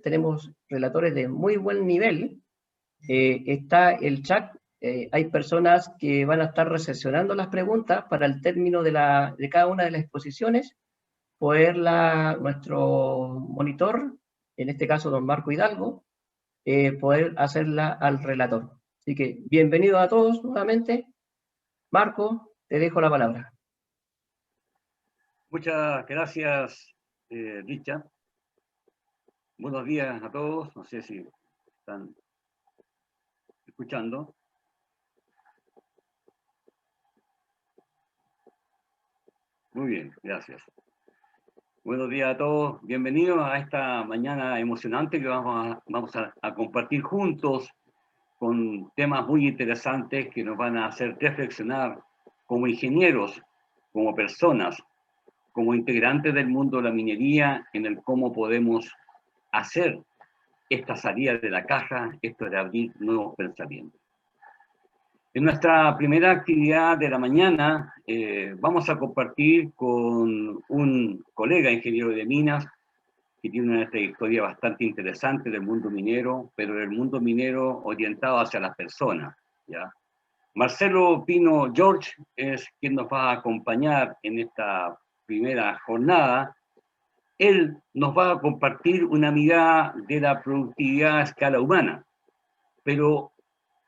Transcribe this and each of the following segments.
tenemos relatores de muy buen nivel. Está el chat, hay personas que van a estar recepcionando las preguntas para el término de cada una de las exposiciones, nuestro monitor, en este caso don Marco Hidalgo, poder hacerla al relator. Así que bienvenidos a todos nuevamente. Marco, te dejo la palabra. Muchas gracias, Richard. Buenos días a todos. No sé si están escuchando. Muy bien, gracias. Buenos días a todos. Bienvenidos a esta mañana emocionante que vamos a compartir juntos con temas muy interesantes que nos van a hacer reflexionar como ingenieros, como personas, como integrantes del mundo de la minería, en el cómo podemos hacer esta salida de la caja, esto de abrir nuevos pensamientos. En nuestra primera actividad de la mañana vamos a compartir con un colega ingeniero de minas que tiene una trayectoria bastante interesante del mundo minero, pero del mundo minero orientado hacia las personas, ¿ya? Marcelo Pino George es quien nos va a acompañar en esta primera jornada. Él nos va a compartir una mirada de la productividad a escala humana, pero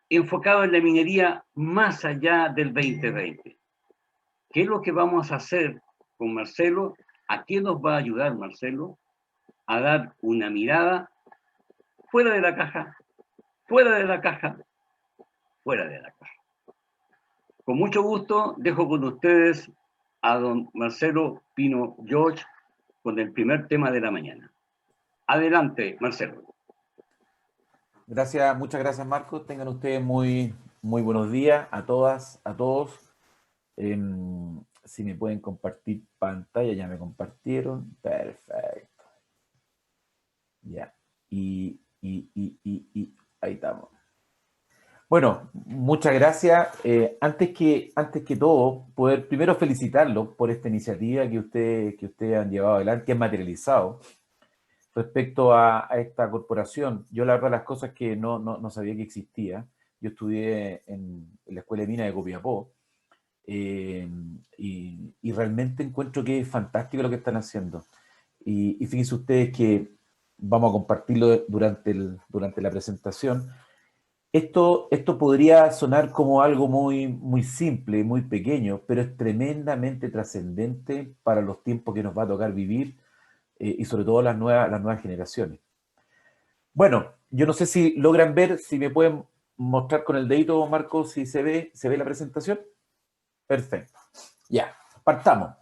enfocado en la minería más allá del 2020. ¿Qué es lo que vamos a hacer con Marcelo? ¿A qué nos va a ayudar Marcelo? A dar una mirada fuera de la caja, fuera de la caja, fuera de la caja. Con mucho gusto dejo con ustedes a don Marcelo Pino George con el primer tema de la mañana. Adelante, Marcelo. Gracias, muchas gracias, Marco. Tengan ustedes muy buenos días a todas, a todos. Si me pueden compartir pantalla, ya me compartieron. Perfecto. Ya. Y ahí estamos. Bueno, muchas gracias. Antes que todo, poder primero felicitarlos por esta iniciativa que ustedes han llevado adelante, que han materializado respecto a esta corporación. Yo la verdad las cosas que no sabía que existía. Yo estudié en la Escuela de Minas de Copiapó y realmente encuentro que es fantástico lo que están haciendo. Y fíjense ustedes que vamos a compartirlo durante la presentación. Esto podría sonar como algo muy simple, muy pequeño, pero es tremendamente trascendente para los tiempos que nos va a tocar vivir y sobre todo las nuevas generaciones. Bueno, yo no sé si logran ver, si me pueden mostrar con el dedito, Marco, si se ve la presentación. Perfecto. Ya, partamos.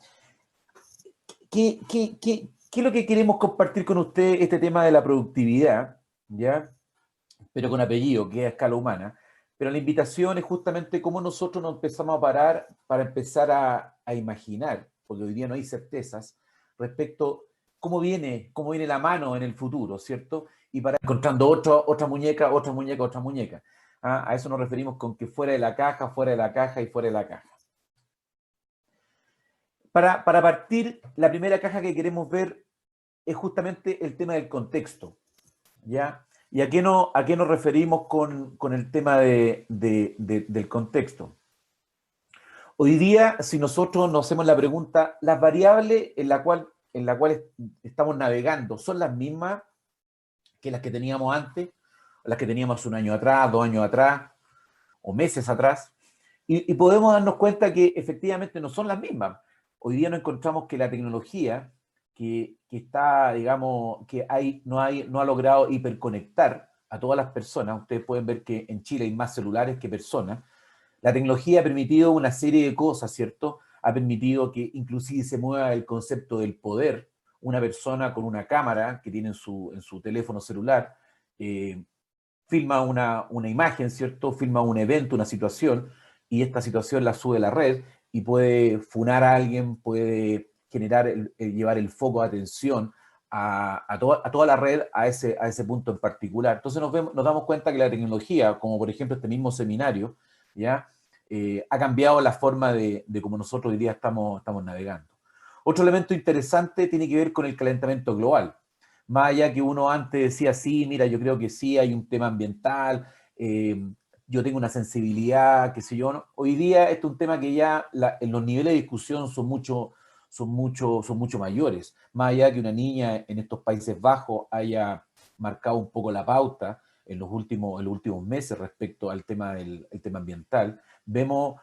¿Qué es lo que queremos compartir con usted, este tema de la productividad, ya? Pero con apellido, que es a escala humana. Pero la invitación es justamente cómo nosotros nos empezamos a parar para empezar a imaginar, porque hoy día no hay certezas, respecto cómo viene la mano en el futuro, ¿cierto? Y para encontrando otra muñeca, otra muñeca, otra muñeca. ¿Ah? A eso nos referimos con que fuera de la caja y fuera de la caja. Para partir, la primera caja que queremos ver es justamente el tema del contexto, ¿ya? ¿Y a qué nos referimos con el tema del contexto? Hoy día, si nosotros nos hacemos la pregunta, ¿las variables en la cual estamos navegando son las mismas que las que teníamos antes, o las que teníamos un año atrás, 2 años atrás, o meses atrás? Y podemos darnos cuenta que efectivamente no son las mismas. Hoy día nos encontramos que la tecnología que está, digamos, no ha logrado hiperconectar a todas las personas. Ustedes pueden ver que en Chile hay más celulares que personas. La tecnología ha permitido una serie de cosas, ¿cierto? Ha permitido que inclusive se mueva el concepto del poder. Una persona con una cámara que tiene en su teléfono celular filma una imagen, ¿cierto? Filma un evento, una situación, y esta situación la sube a la red y puede funar a alguien, puede generar, llevar el foco de atención a toda la red a ese punto en particular. Entonces nos damos cuenta que la tecnología, como por ejemplo este mismo seminario, ¿ya? Ha cambiado la forma de cómo nosotros hoy día estamos navegando. Otro elemento interesante tiene que ver con el calentamiento global. Más allá que uno antes decía, sí, mira, yo creo que sí, hay un tema ambiental, yo tengo una sensibilidad, qué sé yo, ¿no? Hoy día este es un tema que ya en los niveles de discusión son mucho mayores. Más allá que una niña en estos Países Bajos haya marcado un poco la pauta en los últimos meses respecto al tema, el tema ambiental, vemos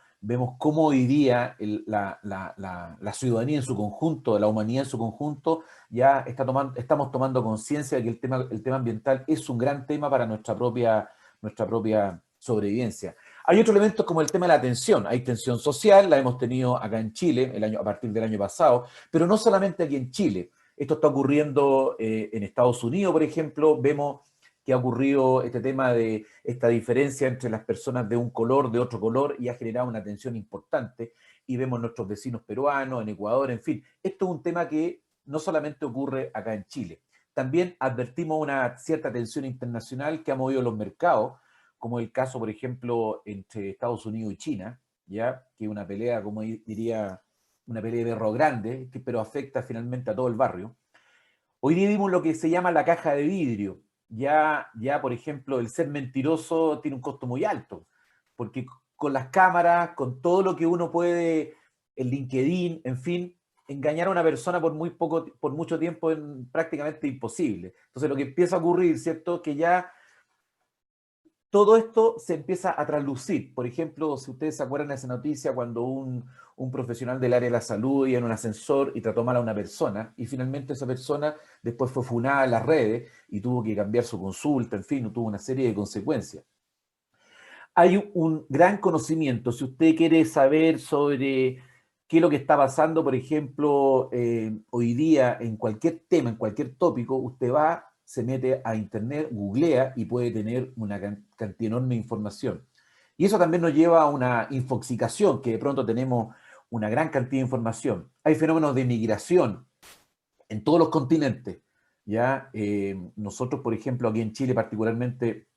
cómo hoy día la ciudadanía en su conjunto, la humanidad en su conjunto, ya estamos tomando conciencia de que el tema ambiental es un gran tema para nuestra propia sobrevivencia. Hay otros elementos como el tema de la tensión. Hay tensión social, la hemos tenido acá en Chile a partir del año pasado, pero no solamente aquí en Chile. Esto está ocurriendo en Estados Unidos, por ejemplo. Vemos que ha ocurrido este tema de esta diferencia entre las personas de un color, de otro color, y ha generado una tensión importante. Y vemos nuestros vecinos peruanos, en Ecuador, en fin. Esto es un tema que no solamente ocurre acá en Chile. También advertimos una cierta tensión internacional que ha movido los mercados, como el caso, por ejemplo, entre Estados Unidos y China, ¿ya? Que es una pelea, como diría, una pelea de perro grande, pero afecta finalmente a todo el barrio. Hoy día vimos lo que se llama la caja de vidrio. Por ejemplo, el ser mentiroso tiene un costo muy alto, porque con las cámaras, con todo lo que uno puede, el LinkedIn, en fin, engañar a una persona por mucho tiempo es prácticamente imposible. Entonces lo que empieza a ocurrir, ¿cierto? Que ya todo esto se empieza a traslucir. Por ejemplo, si ustedes se acuerdan de esa noticia cuando un profesional del área de la salud iba en un ascensor y trató mal a una persona, y finalmente esa persona después fue funada en las redes y tuvo que cambiar su consulta, en fin, tuvo una serie de consecuencias. Hay un gran conocimiento, si usted quiere saber sobre qué es lo que está pasando, por ejemplo, hoy día en cualquier tema, en cualquier tópico, usted va, se mete a internet, googlea y puede tener una cantidad enorme de información. Y eso también nos lleva a una infoxicación, que de pronto tenemos una gran cantidad de información. Hay fenómenos de migración en todos los continentes. ¿Ya? Nosotros, por ejemplo, aquí en Chile particularmente,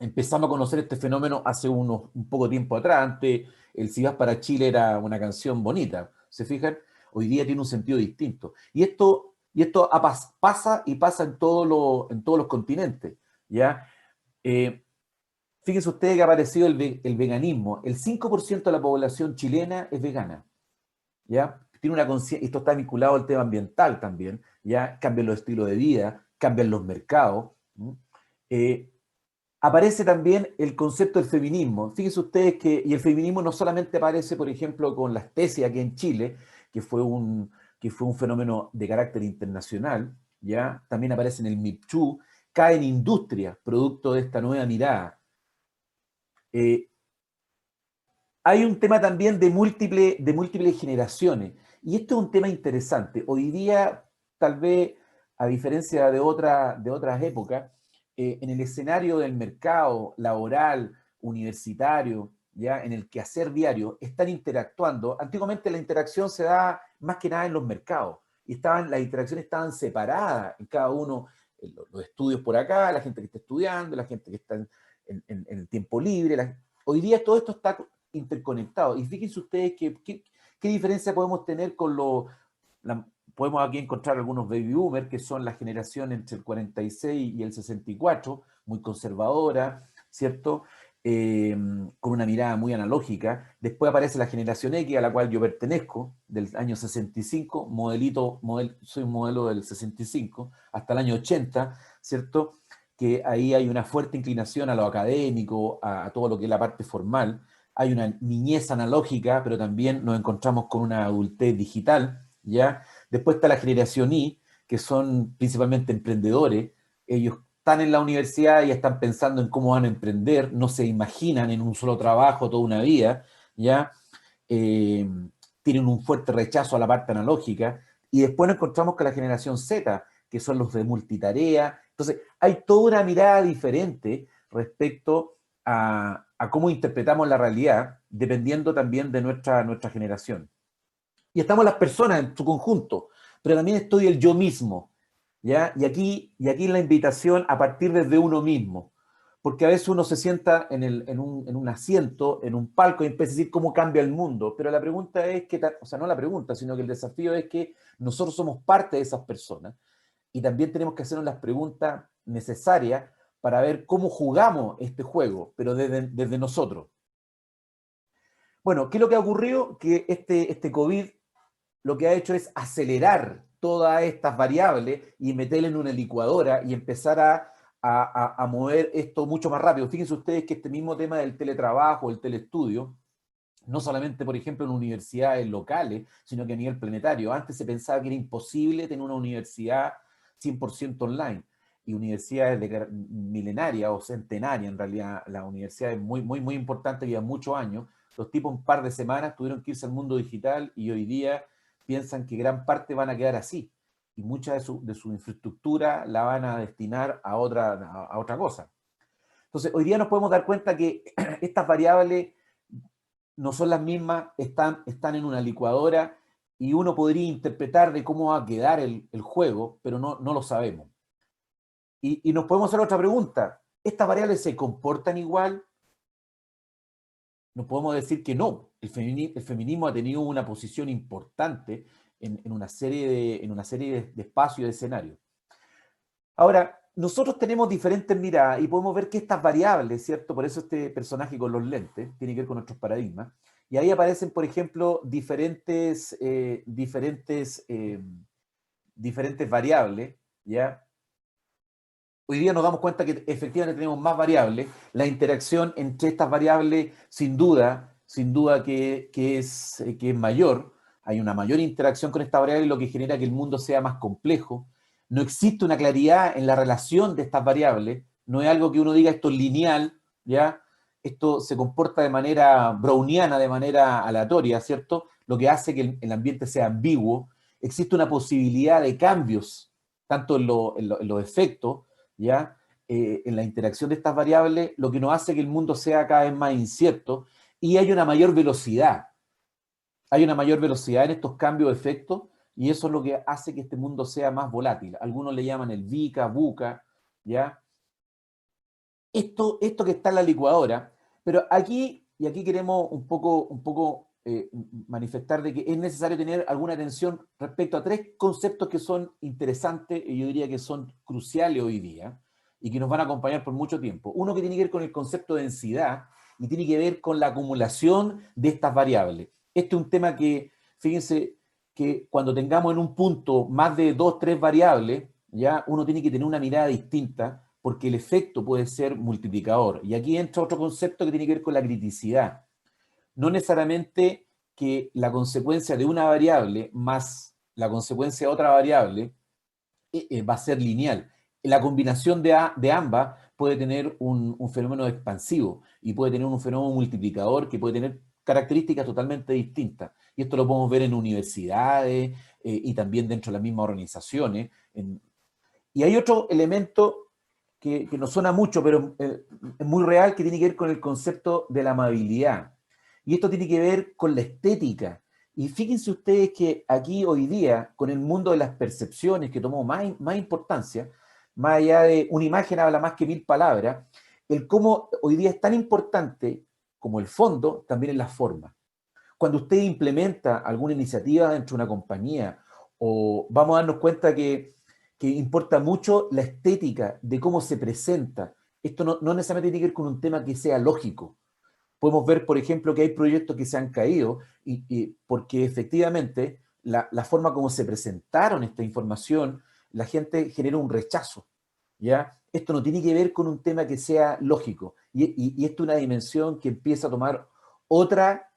empezamos a conocer este fenómeno hace un poco tiempo atrás. Antes, el Si vas para Chile era una canción bonita, ¿se fijan? Hoy día tiene un sentido distinto. Y esto pasa y pasa en todos los continentes, ¿ya? Eh, Fíjense ustedes que ha aparecido el veganismo. El 5% de la población chilena es vegana, ¿ya? Tiene una conciencia, esto está vinculado al tema ambiental también, ¿ya? Cambian los estilos de vida, cambian los mercados. Eh, Aparece también el concepto del feminismo. Fíjense ustedes y el feminismo no solamente aparece, por ejemplo, con las tesis aquí en Chile, que fue un fenómeno de carácter internacional, ¿ya? También aparece en el MIPCHU, cae en industria, producto de esta nueva mirada. Hay un tema también de múltiples generaciones, y esto es un tema interesante. Hoy día, tal vez, a diferencia de otras épocas, en el escenario del mercado laboral, universitario, ya en el quehacer diario, están interactuando. Antiguamente la interacción se da más que nada en los mercados, y las interacciones estaban separadas en cada uno, los estudios por acá, la gente que está estudiando, la gente que está en el tiempo libre. Hoy día todo esto está interconectado. Y fíjense ustedes qué diferencia podemos tener podemos aquí encontrar algunos baby boomers, que son la generación entre el 46 y el 64, muy conservadora, ¿cierto? Con una mirada muy analógica. Después aparece la generación X, a la cual yo pertenezco, del año 65, soy un modelo del 65, hasta el año 80, ¿cierto? Que ahí hay una fuerte inclinación a lo académico, a todo lo que es la parte formal. Hay una niñez analógica, pero también nos encontramos con una adultez digital, ¿ya? Después está la generación Y, que son principalmente emprendedores. Ellos están en la universidad y están pensando en cómo van a emprender, no se imaginan en un solo trabajo toda una vida, ¿ya? Eh, Tienen un fuerte rechazo a la parte analógica. Y después nos encontramos con la generación Z, que son los de multitarea. Entonces, hay toda una mirada diferente respecto a cómo interpretamos la realidad, dependiendo también de nuestra generación. Y estamos las personas en su conjunto, pero también estoy el yo mismo, ¿ya? Y aquí la invitación a partir desde uno mismo, porque a veces uno se sienta en un asiento, en un palco, y empieza a decir cómo cambia el mundo, pero la pregunta es o sea, no la pregunta, sino que el desafío es que nosotros somos parte de esas personas, y también tenemos que hacernos las preguntas necesarias para ver cómo jugamos este juego, pero desde nosotros. Bueno, ¿qué es lo que ha ocurrido? Que este COVID lo que ha hecho es acelerar todas estas variables y meterle en una licuadora y empezar a mover esto mucho más rápido. Fíjense ustedes que este mismo tema del teletrabajo, el telestudio, no solamente, por ejemplo, en universidades locales, sino que a nivel planetario. Antes se pensaba que era imposible tener una universidad 100% online. Y universidades milenarias o centenarias, en realidad, la universidad es muy, muy, muy importante, lleva muchos años. Los tipos un par de semanas tuvieron que irse al mundo digital y hoy día piensan que gran parte van a quedar así. Y mucha de su infraestructura la van a destinar a otra cosa. Entonces, hoy día nos podemos dar cuenta que estas variables no son las mismas, están en una licuadora y uno podría interpretar de cómo va a quedar el juego, pero no lo sabemos. Y nos podemos hacer otra pregunta. ¿Estas variables se comportan igual? No podemos decir que no. El feminismo ha tenido una posición importante en una serie de espacios, de escenarios. Ahora, nosotros tenemos diferentes miradas y podemos ver que estas variables, ¿cierto? Por eso este personaje con los lentes tiene que ver con nuestros paradigmas. Y ahí aparecen, por ejemplo, diferentes variables, ¿ya? Hoy día nos damos cuenta que efectivamente tenemos más variables. La interacción entre estas variables, sin duda que es mayor. Hay una mayor interacción con esta variable, lo que genera que el mundo sea más complejo. No existe una claridad en la relación de estas variables. No es algo que uno diga esto es lineal, ¿ya? Esto se comporta de manera browniana, de manera aleatoria, ¿cierto? Lo que hace que el ambiente sea ambiguo. Existe una posibilidad de cambios, tanto en los efectos, ¿ya? En la interacción de estas variables, lo que nos hace que el mundo sea cada vez más incierto, y hay una mayor velocidad. Hay una mayor velocidad en estos cambios de efectos, y eso es lo que hace que este mundo sea más volátil. Algunos le llaman el VUCA, VUCA, ¿ya? Esto que está en la licuadora, pero aquí queremos un poco manifestar de que es necesario tener alguna atención respecto a tres conceptos que son interesantes y yo diría que son cruciales hoy día y que nos van a acompañar por mucho tiempo. Uno que tiene que ver con el concepto de densidad y tiene que ver con la acumulación de estas variables. Este es un tema que, fíjense, que cuando tengamos en un punto más de 2, 3 variables, ya uno tiene que tener una mirada distinta porque el efecto puede ser multiplicador. Y aquí entra otro concepto que tiene que ver con la criticidad. No necesariamente que la consecuencia de una variable más la consecuencia de otra variable va a ser lineal. La combinación de ambas puede tener un fenómeno expansivo y puede tener un fenómeno multiplicador que puede tener características totalmente distintas. Y esto lo podemos ver en universidades y también dentro de las mismas organizaciones. Y hay otro elemento que nos suena mucho, pero es muy real, que tiene que ver con el concepto de la amabilidad. Y esto tiene que ver con la estética. Y fíjense ustedes que aquí hoy día, con el mundo de las percepciones, que tomó más importancia, más allá de una imagen habla más que 1000 palabras, el cómo hoy día es tan importante como el fondo, también es la forma. Cuando usted implementa alguna iniciativa dentro de una compañía, o vamos a darnos cuenta que importa mucho la estética de cómo se presenta. Esto no necesariamente tiene que ver con un tema que sea lógico. Podemos ver, por ejemplo, que hay proyectos que se han caído porque efectivamente la forma como se presentaron esta información, la gente generó un rechazo, ¿ya? Esto no tiene que ver con un tema que sea lógico. Y esto es una dimensión que empieza a tomar otra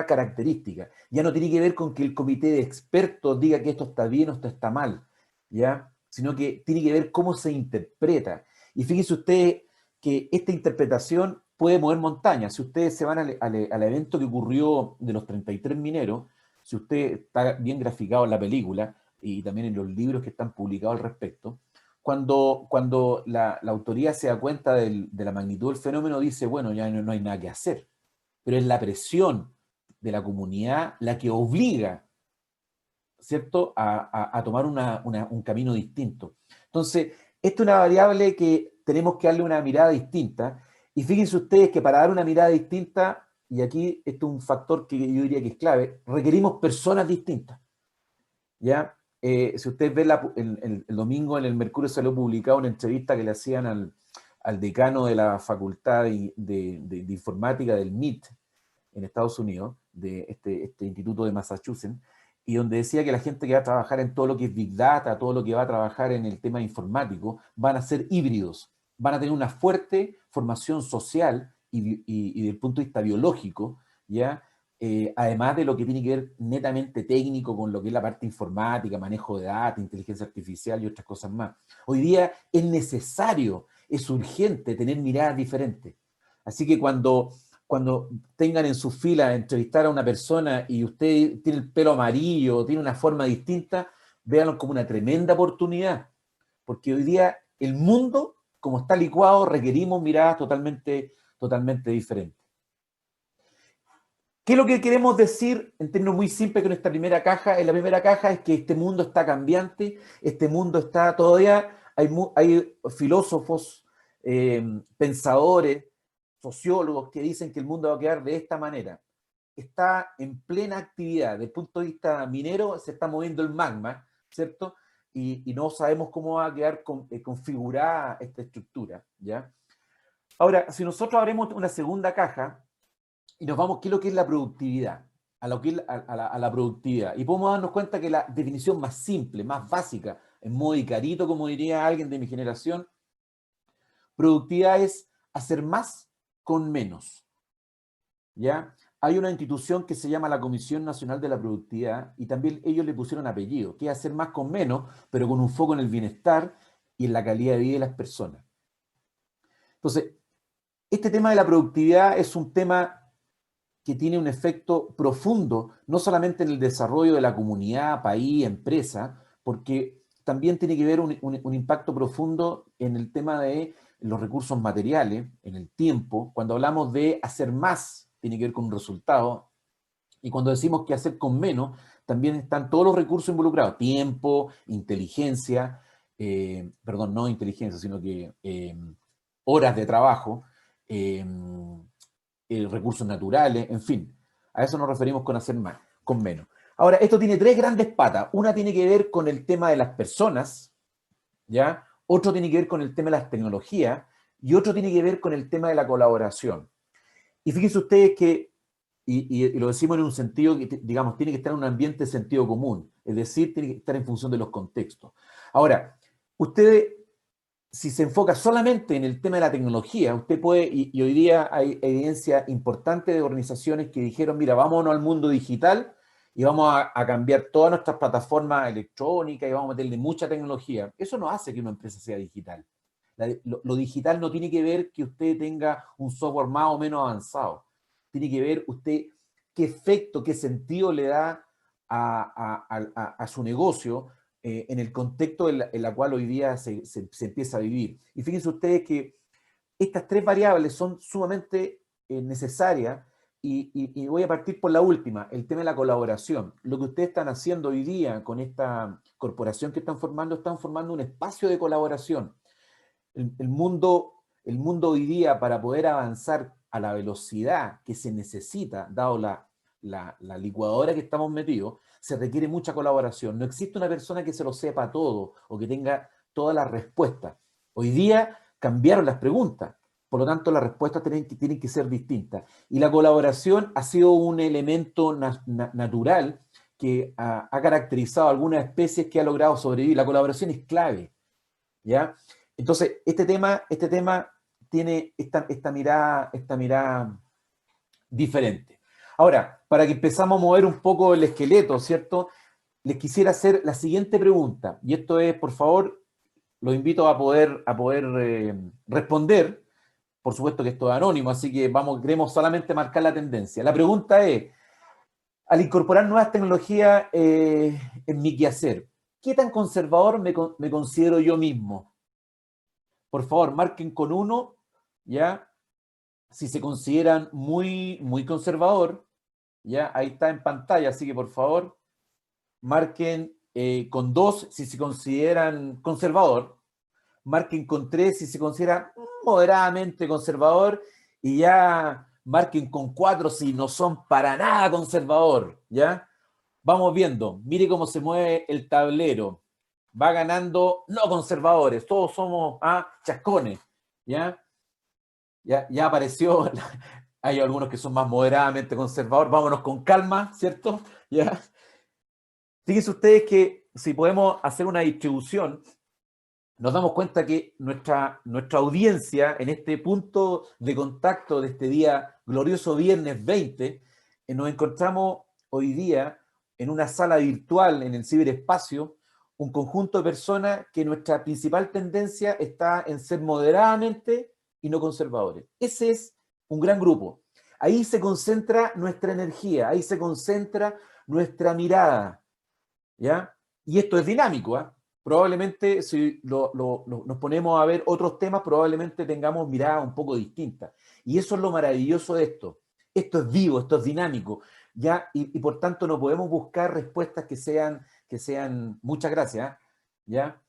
característica. Ya no tiene que ver con que el comité de expertos diga que esto está bien o esto está mal, ¿ya? Sino que tiene que ver cómo se interpreta. Y fíjense ustedes que esta interpretación puede mover montañas. Si ustedes se van al evento que ocurrió de los 33 mineros, si usted está bien graficado en la película y también en los libros que están publicados al respecto, cuando la autoridad se da cuenta de la magnitud del fenómeno, dice, bueno, ya no hay nada que hacer. Pero es la presión de la comunidad la que obliga, ¿cierto?, a tomar un camino distinto. Entonces, esta es una variable que tenemos que darle una mirada distinta, y fíjense ustedes que para dar una mirada distinta, y aquí esto es un factor que yo diría que es clave, requerimos personas distintas, ¿ya? si ustedes ven el domingo en el Mercurio salió publicada una entrevista que le hacían al decano de la Facultad de Informática del MIT en Estados Unidos, de este instituto de Massachusetts, y donde decía que la gente que va a trabajar en todo lo que es Big Data, todo lo que va a trabajar en el tema informático, van a ser híbridos, van a tener una fuerte formación social y desde el punto de vista biológico, ¿ya? Además de lo que tiene que ver netamente técnico con lo que es la parte informática, manejo de datos, inteligencia artificial y otras cosas más. Hoy día es necesario, es urgente tener miradas diferentes. Así que cuando tengan en su fila entrevistar a una persona y usted tiene el pelo amarillo, tiene una forma distinta, véanlo como una tremenda oportunidad. Porque hoy día el mundo, como está licuado, requerimos miradas totalmente diferentes. ¿Qué es lo que queremos decir en términos muy simples con esta primera caja? En la primera caja es que este mundo está cambiante, este mundo está todavía, hay filósofos, pensadores, sociólogos que dicen que el mundo va a quedar de esta manera. Está en plena actividad, desde el punto de vista minero se está moviendo el magma, ¿cierto? Y no sabemos cómo va a quedar configurada esta estructura, ¿ya? Ahora, si nosotros abrimos una segunda caja, y nos vamos, ¿qué es lo que es la productividad? A la productividad. Y podemos darnos cuenta que la definición más simple, más básica, en modo Icarito, como diría alguien de mi generación, productividad es hacer más con menos. ¿Ya? Hay una institución que se llama la Comisión Nacional de la Productividad y también ellos le pusieron apellido, que es hacer más con menos, pero con un foco en el bienestar y en la calidad de vida de las personas. Entonces, este tema de la productividad es un tema que tiene un efecto profundo, no solamente en el desarrollo de la comunidad, país, empresa, porque también tiene que ver un impacto profundo en el tema de los recursos materiales, en el tiempo. Cuando hablamos de hacer más, tiene que ver con un resultado, y cuando decimos que hacer con menos, también están todos los recursos involucrados, tiempo, inteligencia, perdón, no inteligencia, sino que horas de trabajo, recursos naturales, en fin. A eso nos referimos con hacer más, con menos. Ahora, esto tiene tres grandes patas. Una tiene que ver con el tema de las personas, ¿ya? Otro tiene que ver con el tema de las tecnologías y otro tiene que ver con el tema de la colaboración. Y fíjense ustedes que, y lo decimos en un sentido que, digamos, tiene que estar en un ambiente de sentido común, es decir, tiene que estar en función de los contextos. Ahora, ustedes, si se enfoca solamente en el tema de la tecnología, usted puede, y hoy día hay evidencia importante de organizaciones que dijeron, mira, vámonos al mundo digital y vamos a cambiar todas nuestras plataformas electrónicas y vamos a meterle mucha tecnología. Eso no hace que una empresa sea digital. Lo digital no tiene que ver que usted tenga un software más o menos avanzado. Tiene que ver usted qué efecto, qué sentido le da a su negocio en el contexto en la cual hoy día se empieza a vivir. Y fíjense ustedes que estas tres variables son sumamente necesarias y voy a partir por la última, el tema de la colaboración. Lo que ustedes están haciendo hoy día con esta corporación que están formando un espacio de colaboración. El mundo hoy día, para poder avanzar a la velocidad que se necesita, dado la licuadora que estamos metidos, se requiere mucha colaboración. No existe una persona que se lo sepa todo o que tenga todas las respuestas. Hoy día cambiaron las preguntas, por lo tanto las respuestas tienen que ser distintas. Y la colaboración ha sido un elemento natural que ha caracterizado a algunas especies que ha logrado sobrevivir. La colaboración es clave, ¿ya? Entonces, este tema tiene esta mirada diferente. Ahora, para que empezamos a mover un poco el esqueleto, ¿cierto? Les quisiera hacer la siguiente pregunta, y esto es, por favor, los invito a poder responder. Por supuesto que esto es anónimo, así que queremos solamente marcar la tendencia. La pregunta es, al incorporar nuevas tecnologías en mi quehacer, ¿qué tan conservador me considero yo mismo? Por favor, marquen con 1, ¿ya? Si se consideran muy conservador, ¿ya? Ahí está en pantalla, así que por favor, marquen con 2 si se consideran conservador, marquen con 3 si se considera moderadamente conservador, y ya marquen con 4 si no son para nada conservador, ¿ya? Vamos viendo, mire cómo se mueve el tablero. Va ganando no conservadores, todos somos chascones, ¿ya? Ya apareció, hay algunos que son más moderadamente conservadores, vámonos con calma, ¿cierto? ¿Ya? Fíjense ustedes que si podemos hacer una distribución, nos damos cuenta que nuestra audiencia en este punto de contacto de este día glorioso viernes 20, nos encontramos hoy día en una sala virtual en el ciberespacio, un conjunto de personas que nuestra principal tendencia está en ser moderadamente y no conservadores. Ese es un gran grupo. Ahí se concentra nuestra energía, ahí se concentra nuestra mirada, ¿ya? Y esto es dinámico, ¿eh? Probablemente si nos ponemos a ver otros temas, probablemente tengamos miradas un poco distintas. Y eso es lo maravilloso de esto. Esto es vivo, esto es dinámico, ¿ya? Y por tanto no podemos buscar respuestas que sean muchas gracias, ¿ya?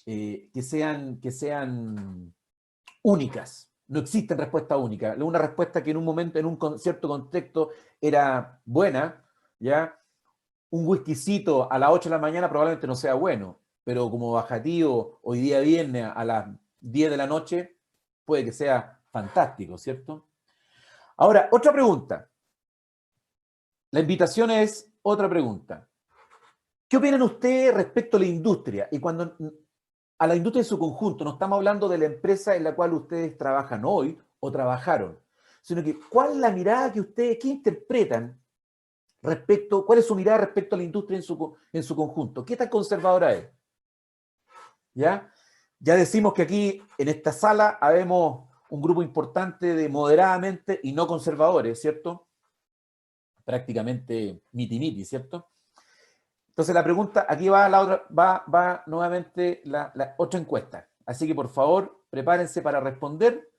Que sean únicas. No existen respuestas únicas. Una respuesta que en un momento, en un cierto contexto, era buena, ¿ya? Un whiskycito a las 8 de la mañana probablemente no sea bueno, pero como bajativo hoy día viernes a las 10 de la noche, puede que sea fantástico, ¿cierto? Ahora, otra pregunta. La invitación es otra pregunta. ¿Qué opinan ustedes respecto a la industria? Y cuando a la industria en su conjunto, no estamos hablando de la empresa en la cual ustedes trabajan hoy o trabajaron, sino que ¿cuál es la mirada que ustedes, qué interpretan respecto, cuál es su mirada respecto a la industria en su conjunto? ¿Qué tan conservadora es? ¿Ya? Ya decimos que aquí, en esta sala, habemos un grupo importante de moderadamente y no conservadores, ¿cierto? Prácticamente miti-miti, ¿cierto? Entonces la pregunta, aquí va la otra, va nuevamente la otra encuesta. Así que por favor, prepárense para responder.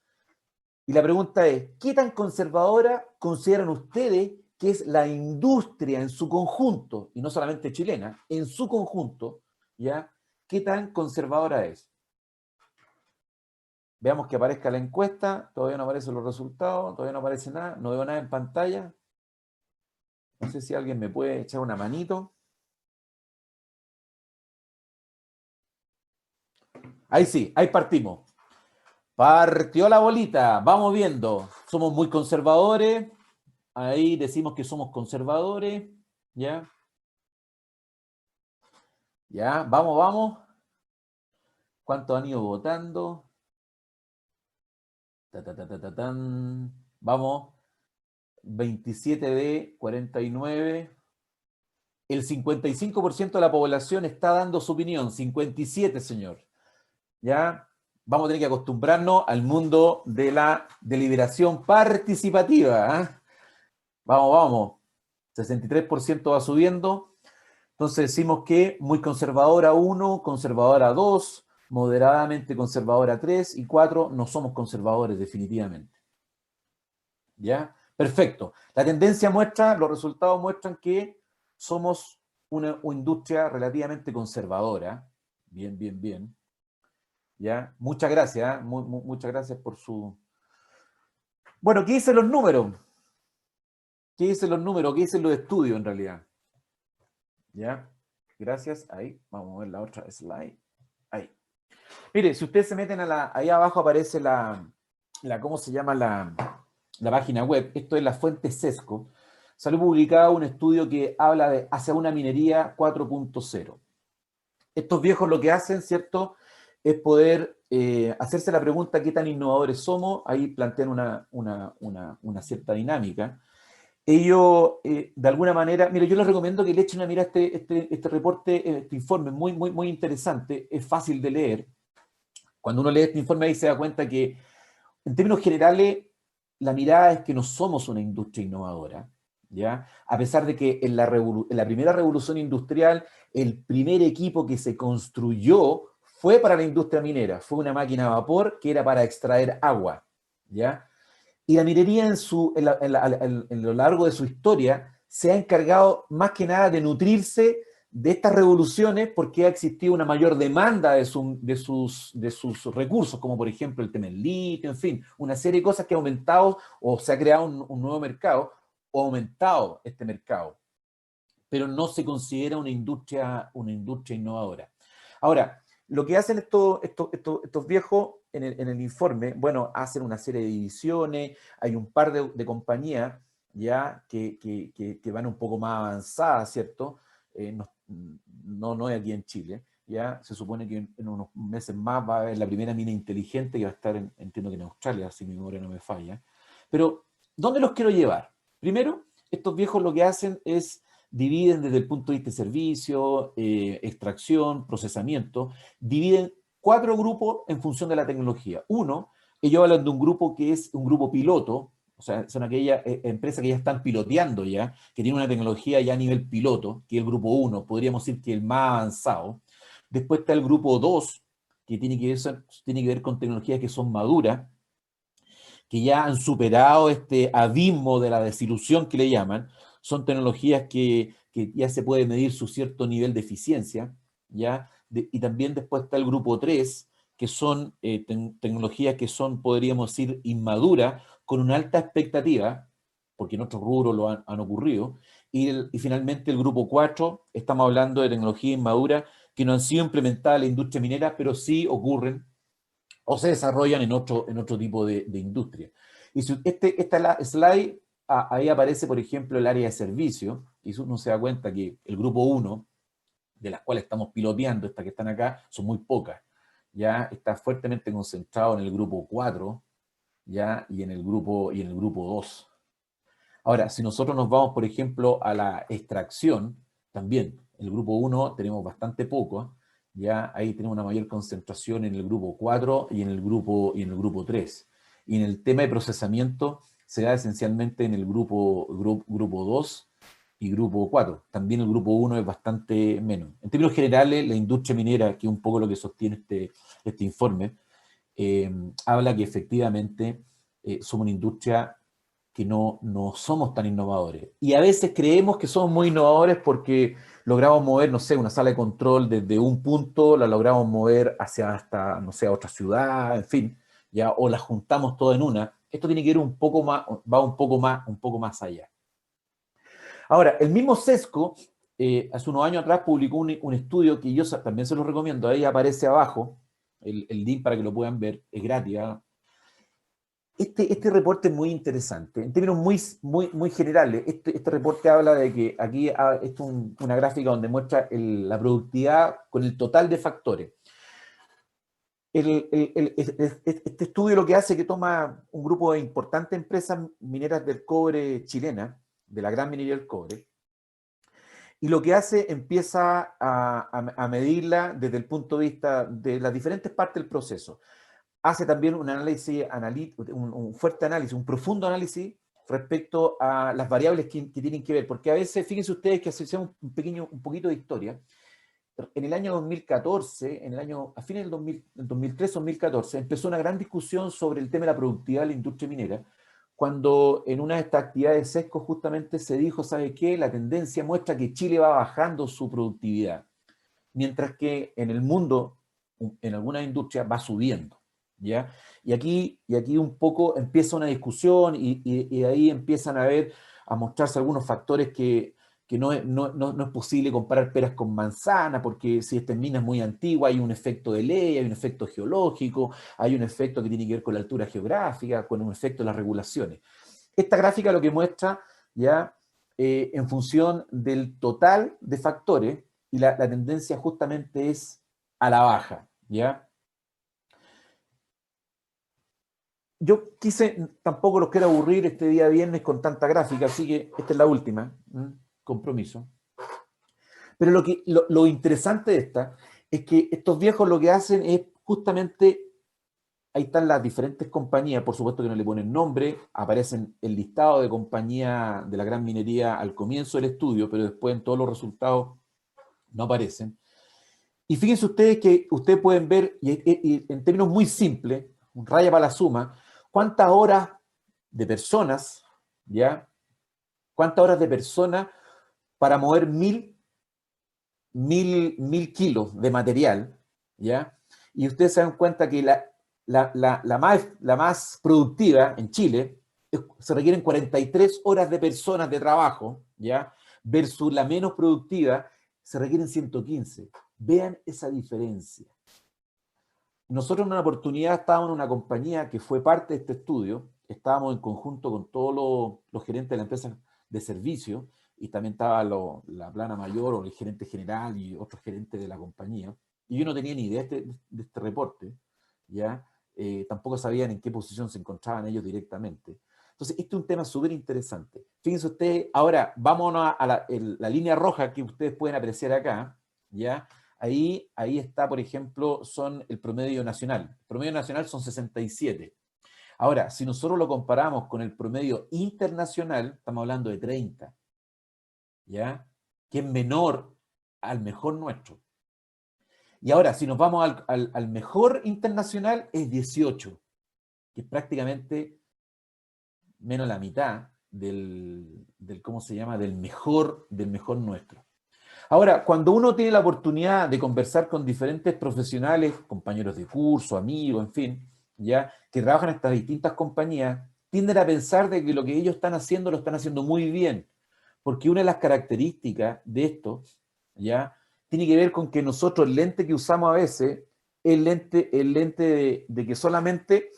Y la pregunta es, ¿qué tan conservadora consideran ustedes que es la industria en su conjunto, y no solamente chilena, en su conjunto, ¿ya? ¿Qué tan conservadora es? Veamos que aparezca la encuesta, todavía no aparecen los resultados, todavía no aparece nada, no veo nada en pantalla. No sé si alguien me puede echar una manito. Ahí sí, ahí partimos. Partió la bolita, vamos viendo. Somos muy conservadores. Ahí decimos que somos conservadores. ¿Ya? Ya, vamos. ¿Cuántos han ido votando? Vamos. 27 de 49. El 55% de la población está dando su opinión. 57, señor. ¿Ya? Vamos a tener que acostumbrarnos al mundo de la deliberación participativa. ¿Eh? Vamos. 63% va subiendo. Entonces decimos que muy conservadora 1, conservadora 2, moderadamente conservadora 3 y 4, no somos conservadores definitivamente. ¿Ya? Perfecto. La tendencia muestra, los resultados muestran que somos una industria relativamente conservadora. Bien. ¿Ya? Muchas gracias, muchas gracias por su... Bueno, ¿qué dicen los números? ¿Qué dicen los números? ¿Qué dicen los estudios en realidad? ¿Ya? Gracias. Ahí, vamos a ver la otra slide. Ahí. Mire, si ustedes se meten ahí abajo aparece ¿cómo se llama la página web? Esto es la fuente Sesco. Salió publicado un estudio que habla de hacia una minería 4.0. Estos viejos lo que hacen, ¿cierto?, es poder hacerse la pregunta qué tan innovadores somos. Ahí plantean una cierta dinámica. Ellos, de alguna manera, mire, yo les recomiendo que le echen una mirada a este reporte, este informe, muy interesante, es fácil de leer. Cuando uno lee este informe ahí se da cuenta que, en términos generales, la mirada es que no somos una industria innovadora, ¿ya? A pesar de que en la primera revolución industrial, el primer equipo que se construyó fue para la industria minera, fue una máquina a vapor que era para extraer agua, ¿ya? Y la minería en lo largo de su historia se ha encargado más que nada de nutrirse de estas revoluciones porque ha existido una mayor demanda de sus recursos, como por ejemplo el tema del litio, en fin, una serie de cosas que ha aumentado o se ha creado un nuevo mercado o ha aumentado este mercado. pero no se considera una industria innovadora. Ahora, lo que hacen estos viejos en el informe, bueno, hacen una serie de divisiones, hay un par de compañías ya que van un poco más avanzadas, ¿cierto? No es aquí en Chile, ya se supone que en unos meses más va a haber la primera mina inteligente que va a estar, entiendo que en Australia, si mi memoria no me falla. Pero, ¿dónde los quiero llevar? Primero, estos viejos lo que hacen es dividen desde el punto de vista de servicio, extracción, procesamiento, dividen 4 grupos en función de la tecnología. Uno, ellos hablan de un grupo que es un grupo piloto, o sea, son aquellas empresas que ya están piloteando ya, que tienen una tecnología ya a nivel piloto, que es el grupo 1, podríamos decir que el más avanzado. Después está el grupo 2, que tiene que ver con tecnologías que son maduras, que ya han superado este abismo de la desilusión que le llaman. Son tecnologías que ya se puede medir su cierto nivel de eficiencia, ¿ya? Y también después está el grupo 3, que son tecnologías que son, podríamos decir, inmaduras, con una alta expectativa, porque en otros rubros lo han ocurrido, y finalmente el grupo 4, estamos hablando de tecnologías inmaduras que no han sido implementadas en la industria minera, pero sí ocurren o se desarrollan en otro tipo de industria. Y si esta slide, ahí aparece, por ejemplo, el área de servicio, y uno se da cuenta que el grupo 1, de las cuales estamos piloteando, estas que están acá, son muy pocas. Ya está fuertemente concentrado en el grupo 4, ya, y en el grupo 2. Ahora, si nosotros nos vamos, por ejemplo, a la extracción, también, el grupo 1 tenemos bastante poco, ya ahí tenemos una mayor concentración en el grupo 4 y en el grupo 3. Y en el tema de procesamiento se da esencialmente en el grupo 2 y grupo 4. También el grupo 1 es bastante menos. En términos generales, la industria minera, que es un poco lo que sostiene este informe, habla que efectivamente somos una industria que no somos tan innovadores. Y a veces creemos que somos muy innovadores porque logramos mover, no sé, una sala de control desde un punto, la logramos mover hasta, no sé, a otra ciudad, en fin, ya, o la juntamos todo en una. Esto tiene que ir un poco más, va un poco más allá. Ahora, el mismo Sesco, hace unos años atrás publicó un estudio que yo también se lo recomiendo, ahí aparece abajo, el link para que lo puedan ver, es gratis, ¿eh? Este reporte es muy interesante, en términos muy generales. Este reporte habla de que aquí, esto es una gráfica donde muestra la productividad con el total de factores. Este estudio lo que hace es que toma un grupo de importantes empresas mineras del cobre chilena, de la gran minería del cobre, y lo que hace empieza a medirla desde el punto de vista de las diferentes partes del proceso. Hace también un análisis, un fuerte análisis, un profundo análisis respecto a las variables que tienen que ver, porque a veces, fíjense ustedes que hacemos un poquito de historia. En el año 2014, a fines del 2013-2014, empezó una gran discusión sobre el tema de la productividad de la industria minera, cuando en una de estas actividades de Sesco justamente se dijo, ¿sabe qué? La tendencia muestra que Chile va bajando su productividad, mientras que en el mundo, en algunas industrias, va subiendo. ¿Ya? Y aquí un poco empieza una discusión y ahí empiezan a mostrarse algunos factores que no es posible comparar peras con manzanas, porque si esta mina es muy antigua, hay un efecto de ley, hay un efecto geológico, hay un efecto que tiene que ver con la altura geográfica, con un efecto de las regulaciones. Esta gráfica lo que muestra, ya, en función del total de factores, y la tendencia justamente es a la baja, ¿ya? Yo tampoco los quiero aburrir este día viernes con tanta gráfica, así que esta es la última, compromiso. Pero lo interesante de esta es que estos viejos lo que hacen es justamente, ahí están las diferentes compañías, por supuesto que no le ponen nombre, aparecen el listado de compañías de la gran minería al comienzo del estudio, pero después en todos los resultados no aparecen. Y fíjense ustedes que ustedes pueden ver, y en términos muy simples, un raya para la suma, cuántas horas de personas, ¿ya? Cuántas horas de personas para mover 1000 kilos de material, ¿ya? Y ustedes se dan cuenta que la más productiva en Chile se requieren 43 horas de personas de trabajo, ¿ya? versus la menos productiva, se requieren 115. Vean esa diferencia. Nosotros en una oportunidad estábamos en una compañía que fue parte de este estudio, estábamos en conjunto con todos los gerentes de la empresa de servicio, y también estaba la plana mayor o el gerente general y otros gerentes de la compañía, y yo no tenía ni idea de este reporte, ¿ya? Tampoco sabían en qué posición se encontraban ellos directamente. Entonces, este es un tema súper interesante. Fíjense ustedes, ahora vámonos a la línea roja que ustedes pueden apreciar acá, ¿ya? Ahí está, por ejemplo, son el promedio nacional. El promedio nacional son 67. Ahora, si nosotros lo comparamos con el promedio internacional, estamos hablando de 30, ¿ya? Que es menor al mejor nuestro. Y ahora, si nos vamos al mejor internacional, es 18, que es prácticamente menos la mitad del ¿cómo se llama? Del mejor nuestro. Ahora, cuando uno tiene la oportunidad de conversar con diferentes profesionales, compañeros de curso, amigos, en fin, ya, que trabajan en estas distintas compañías, tienden a pensar de que lo que ellos están haciendo lo están haciendo muy bien, porque una de las características de esto, ya, tiene que ver con que nosotros el lente que usamos a veces es el lente de que solamente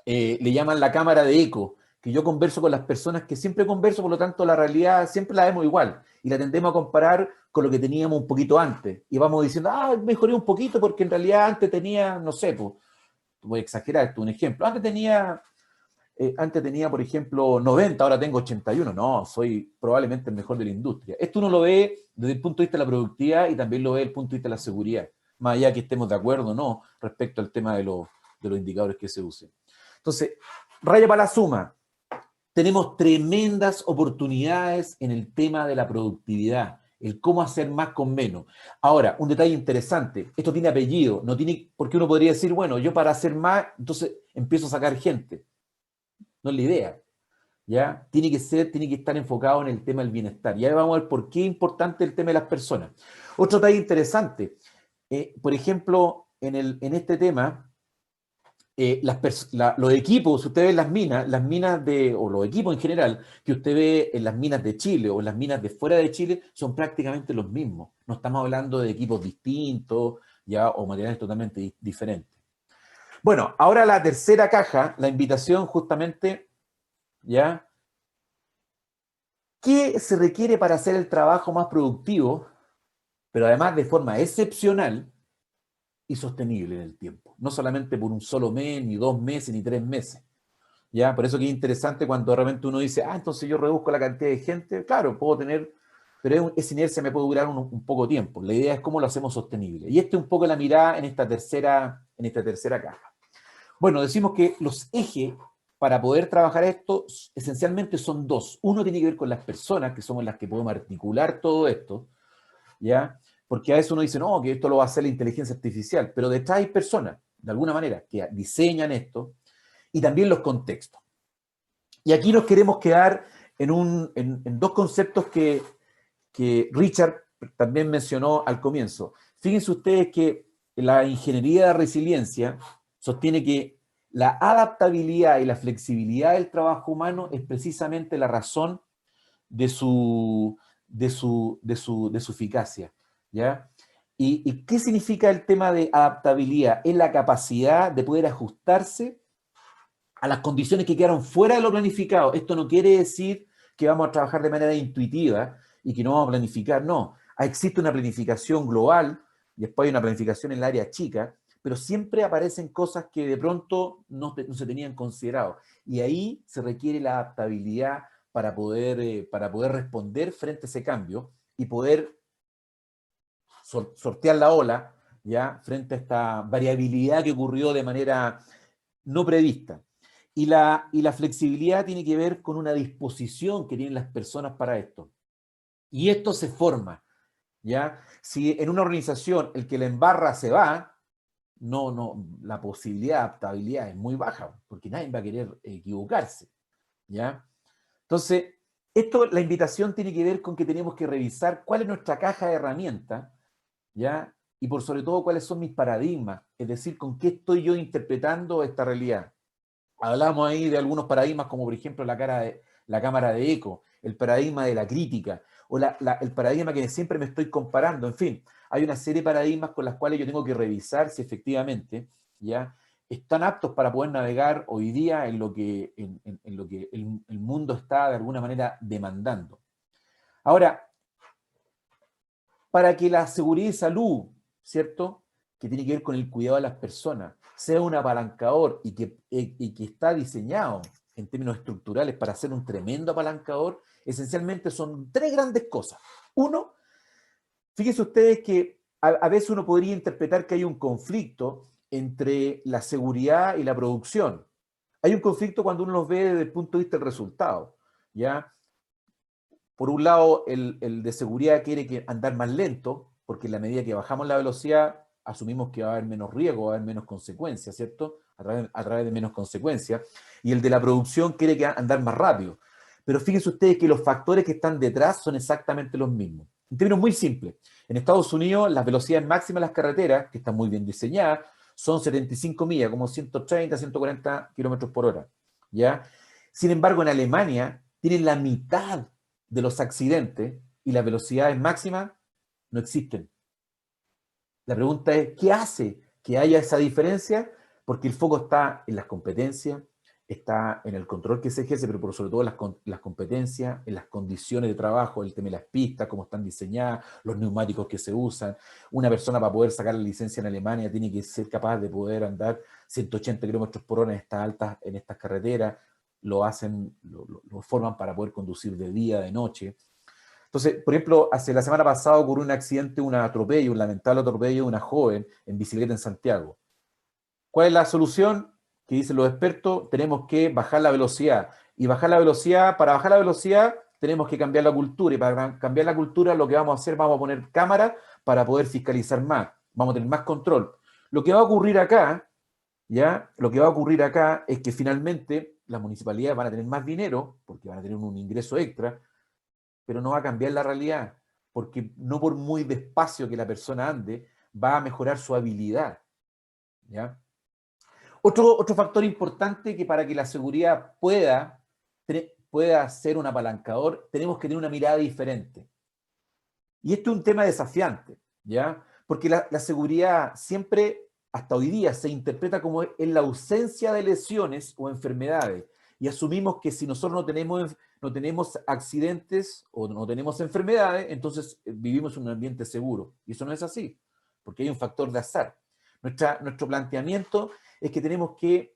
le llaman la cámara de eco, que yo converso con las personas que siempre converso, por lo tanto la realidad siempre la vemos igual, y la tendemos a comparar con lo que teníamos un poquito antes, y vamos diciendo, mejoré un poquito porque en realidad antes tenía, no sé, pues, voy a exagerar, esto un ejemplo, antes tenía, por ejemplo, 90, ahora tengo 81, no, soy probablemente el mejor de la industria. Esto uno lo ve desde el punto de vista de la productividad y también lo ve desde el punto de vista de la seguridad, más allá que estemos de acuerdo o no respecto al tema de los indicadores que se usen. Entonces, raya para la suma, tenemos tremendas oportunidades en el tema de la productividad, el cómo hacer más con menos. Ahora, un detalle interesante, esto tiene apellido, no tiene, porque uno podría decir, bueno, yo para hacer más, entonces empiezo a sacar gente. No es la idea, ¿ya? Tiene que estar enfocado en el tema del bienestar. Y ahora vamos a ver por qué es importante el tema de las personas. Otro detalle interesante, por ejemplo, en este tema, los equipos, si usted ve las minas o los equipos en general, que usted ve en las minas de Chile o en las minas de fuera de Chile, son prácticamente los mismos. No estamos hablando de equipos distintos, ya, o materiales totalmente diferentes. Bueno, ahora la tercera caja, la invitación justamente, ¿ya? ¿Qué se requiere para hacer el trabajo más productivo, pero además de forma excepcional y sostenible en el tiempo? No solamente por un solo mes, ni 2 meses, ni 3 meses. ¿Ya? Por eso que es interesante cuando de repente uno dice, entonces yo reduzco la cantidad de gente. Claro, puedo tener, pero esa inercia me puede durar un poco tiempo. La idea es cómo lo hacemos sostenible. Y esta es un poco la mirada en esta tercera caja. Bueno, decimos que los ejes para poder trabajar esto esencialmente son 2. Uno tiene que ver con las personas, que somos las que podemos articular todo esto, ¿ya? Porque a veces uno dice, no, que esto lo va a hacer la inteligencia artificial, pero detrás hay personas, de alguna manera, que diseñan esto, y también los contextos. Y aquí nos queremos quedar en 2 conceptos que Richard también mencionó al comienzo. Fíjense ustedes que la ingeniería de resiliencia sostiene que la adaptabilidad y la flexibilidad del trabajo humano es precisamente la razón de su eficacia, ¿ya? ¿Y qué significa el tema de adaptabilidad? Es la capacidad de poder ajustarse a las condiciones que quedaron fuera de lo planificado. Esto no quiere decir que vamos a trabajar de manera intuitiva y que no vamos a planificar, no. Existe una planificación global, después hay una planificación en el área chica, pero siempre aparecen cosas que de pronto no se tenían considerado. Y ahí se requiere la adaptabilidad para poder responder frente a ese cambio y poder sortear la ola, ¿ya? Frente a esta variabilidad que ocurrió de manera no prevista. Y la flexibilidad tiene que ver con una disposición que tienen las personas para esto. Y esto se forma, ¿ya? Si en una organización el que la embarra se va, la posibilidad de adaptabilidad es muy baja, porque nadie va a querer equivocarse, ¿ya? Entonces, la invitación tiene que ver con que tenemos que revisar cuál es nuestra caja de herramientas, ¿ya? Y por sobre todo, cuáles son mis paradigmas, es decir, con qué estoy yo interpretando esta realidad. Hablamos ahí de algunos paradigmas, como por ejemplo la cámara de eco, el paradigma de la crítica, o el paradigma que siempre me estoy comparando. En fin, hay una serie de paradigmas con las cuales yo tengo que revisar si efectivamente, ¿ya?, están aptos para poder navegar hoy día en lo que, en lo que el mundo está de alguna manera demandando. Ahora, para que la seguridad y salud, ¿cierto?, que tiene que ver con el cuidado de las personas, sea un apalancador y que está diseñado en términos estructurales para ser un tremendo apalancador, esencialmente son tres grandes cosas. Uno, fíjense ustedes que a veces uno podría interpretar que hay un conflicto entre la seguridad y la producción. Hay un conflicto cuando uno los ve desde el punto de vista del resultado, ¿ya? Por un lado, el de seguridad quiere andar más lento, porque en la medida que bajamos la velocidad, asumimos que va a haber menos riesgo, va a haber menos consecuencias, ¿cierto? A través de menos consecuencias. Y el de la producción quiere andar más rápido. Pero fíjense ustedes que los factores que están detrás son exactamente los mismos. En términos muy simples, en Estados Unidos las velocidades máximas de las carreteras, que están muy bien diseñadas, son 75 millas, como 130, 140 kilómetros por hora, ¿ya? Sin embargo, en Alemania tienen la mitad de los accidentes y las velocidades máximas no existen. La pregunta es, ¿qué hace que haya esa diferencia? Porque el foco está en las competencias, está en el control que se ejerce, pero por sobre todo las competencias, en las condiciones de trabajo, el tema de las pistas, cómo están diseñadas, los neumáticos que se usan. Una persona para poder sacar la licencia en Alemania tiene que ser capaz de poder andar 180 kilómetros por hora en estas carreteras. Lo forman para poder conducir de día, de noche. Entonces, por ejemplo, hace la semana pasada ocurrió un accidente, un lamentable atropello de una joven en bicicleta en Santiago. ¿Cuál es la solución? Que dicen los expertos, tenemos que bajar la velocidad. Y para bajar la velocidad, tenemos que cambiar la cultura. Y para cambiar la cultura, lo que vamos a hacer, vamos a poner cámaras para poder fiscalizar más. Vamos a tener más control. Lo que va a ocurrir acá, ¿ya? Lo que va a ocurrir acá es que finalmente las municipalidades van a tener más dinero, porque van a tener un ingreso extra, pero no va a cambiar la realidad, porque no por muy despacio que la persona ande, va a mejorar su habilidad, ¿ya? Otro factor importante que para que la seguridad pueda ser un apalancador, tenemos que tener una mirada diferente. Y esto es un tema desafiante, ¿ya? Porque la seguridad siempre, hasta hoy día, se interpreta como en la ausencia de lesiones o enfermedades. Y asumimos que si nosotros no tenemos accidentes o no tenemos enfermedades, entonces vivimos en un ambiente seguro. Y eso no es así, porque hay un factor de azar. Nuestro planteamiento es que tenemos que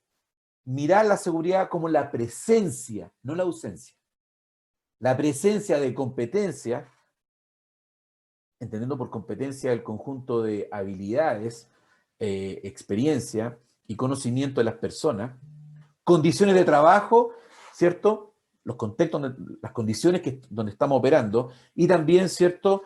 mirar la seguridad como la presencia, no la ausencia. La presencia de competencia, entendiendo por competencia el conjunto de habilidades, experiencia y conocimiento de las personas, condiciones de trabajo, ¿cierto? Los contextos, las condiciones donde estamos operando, y también, ¿cierto?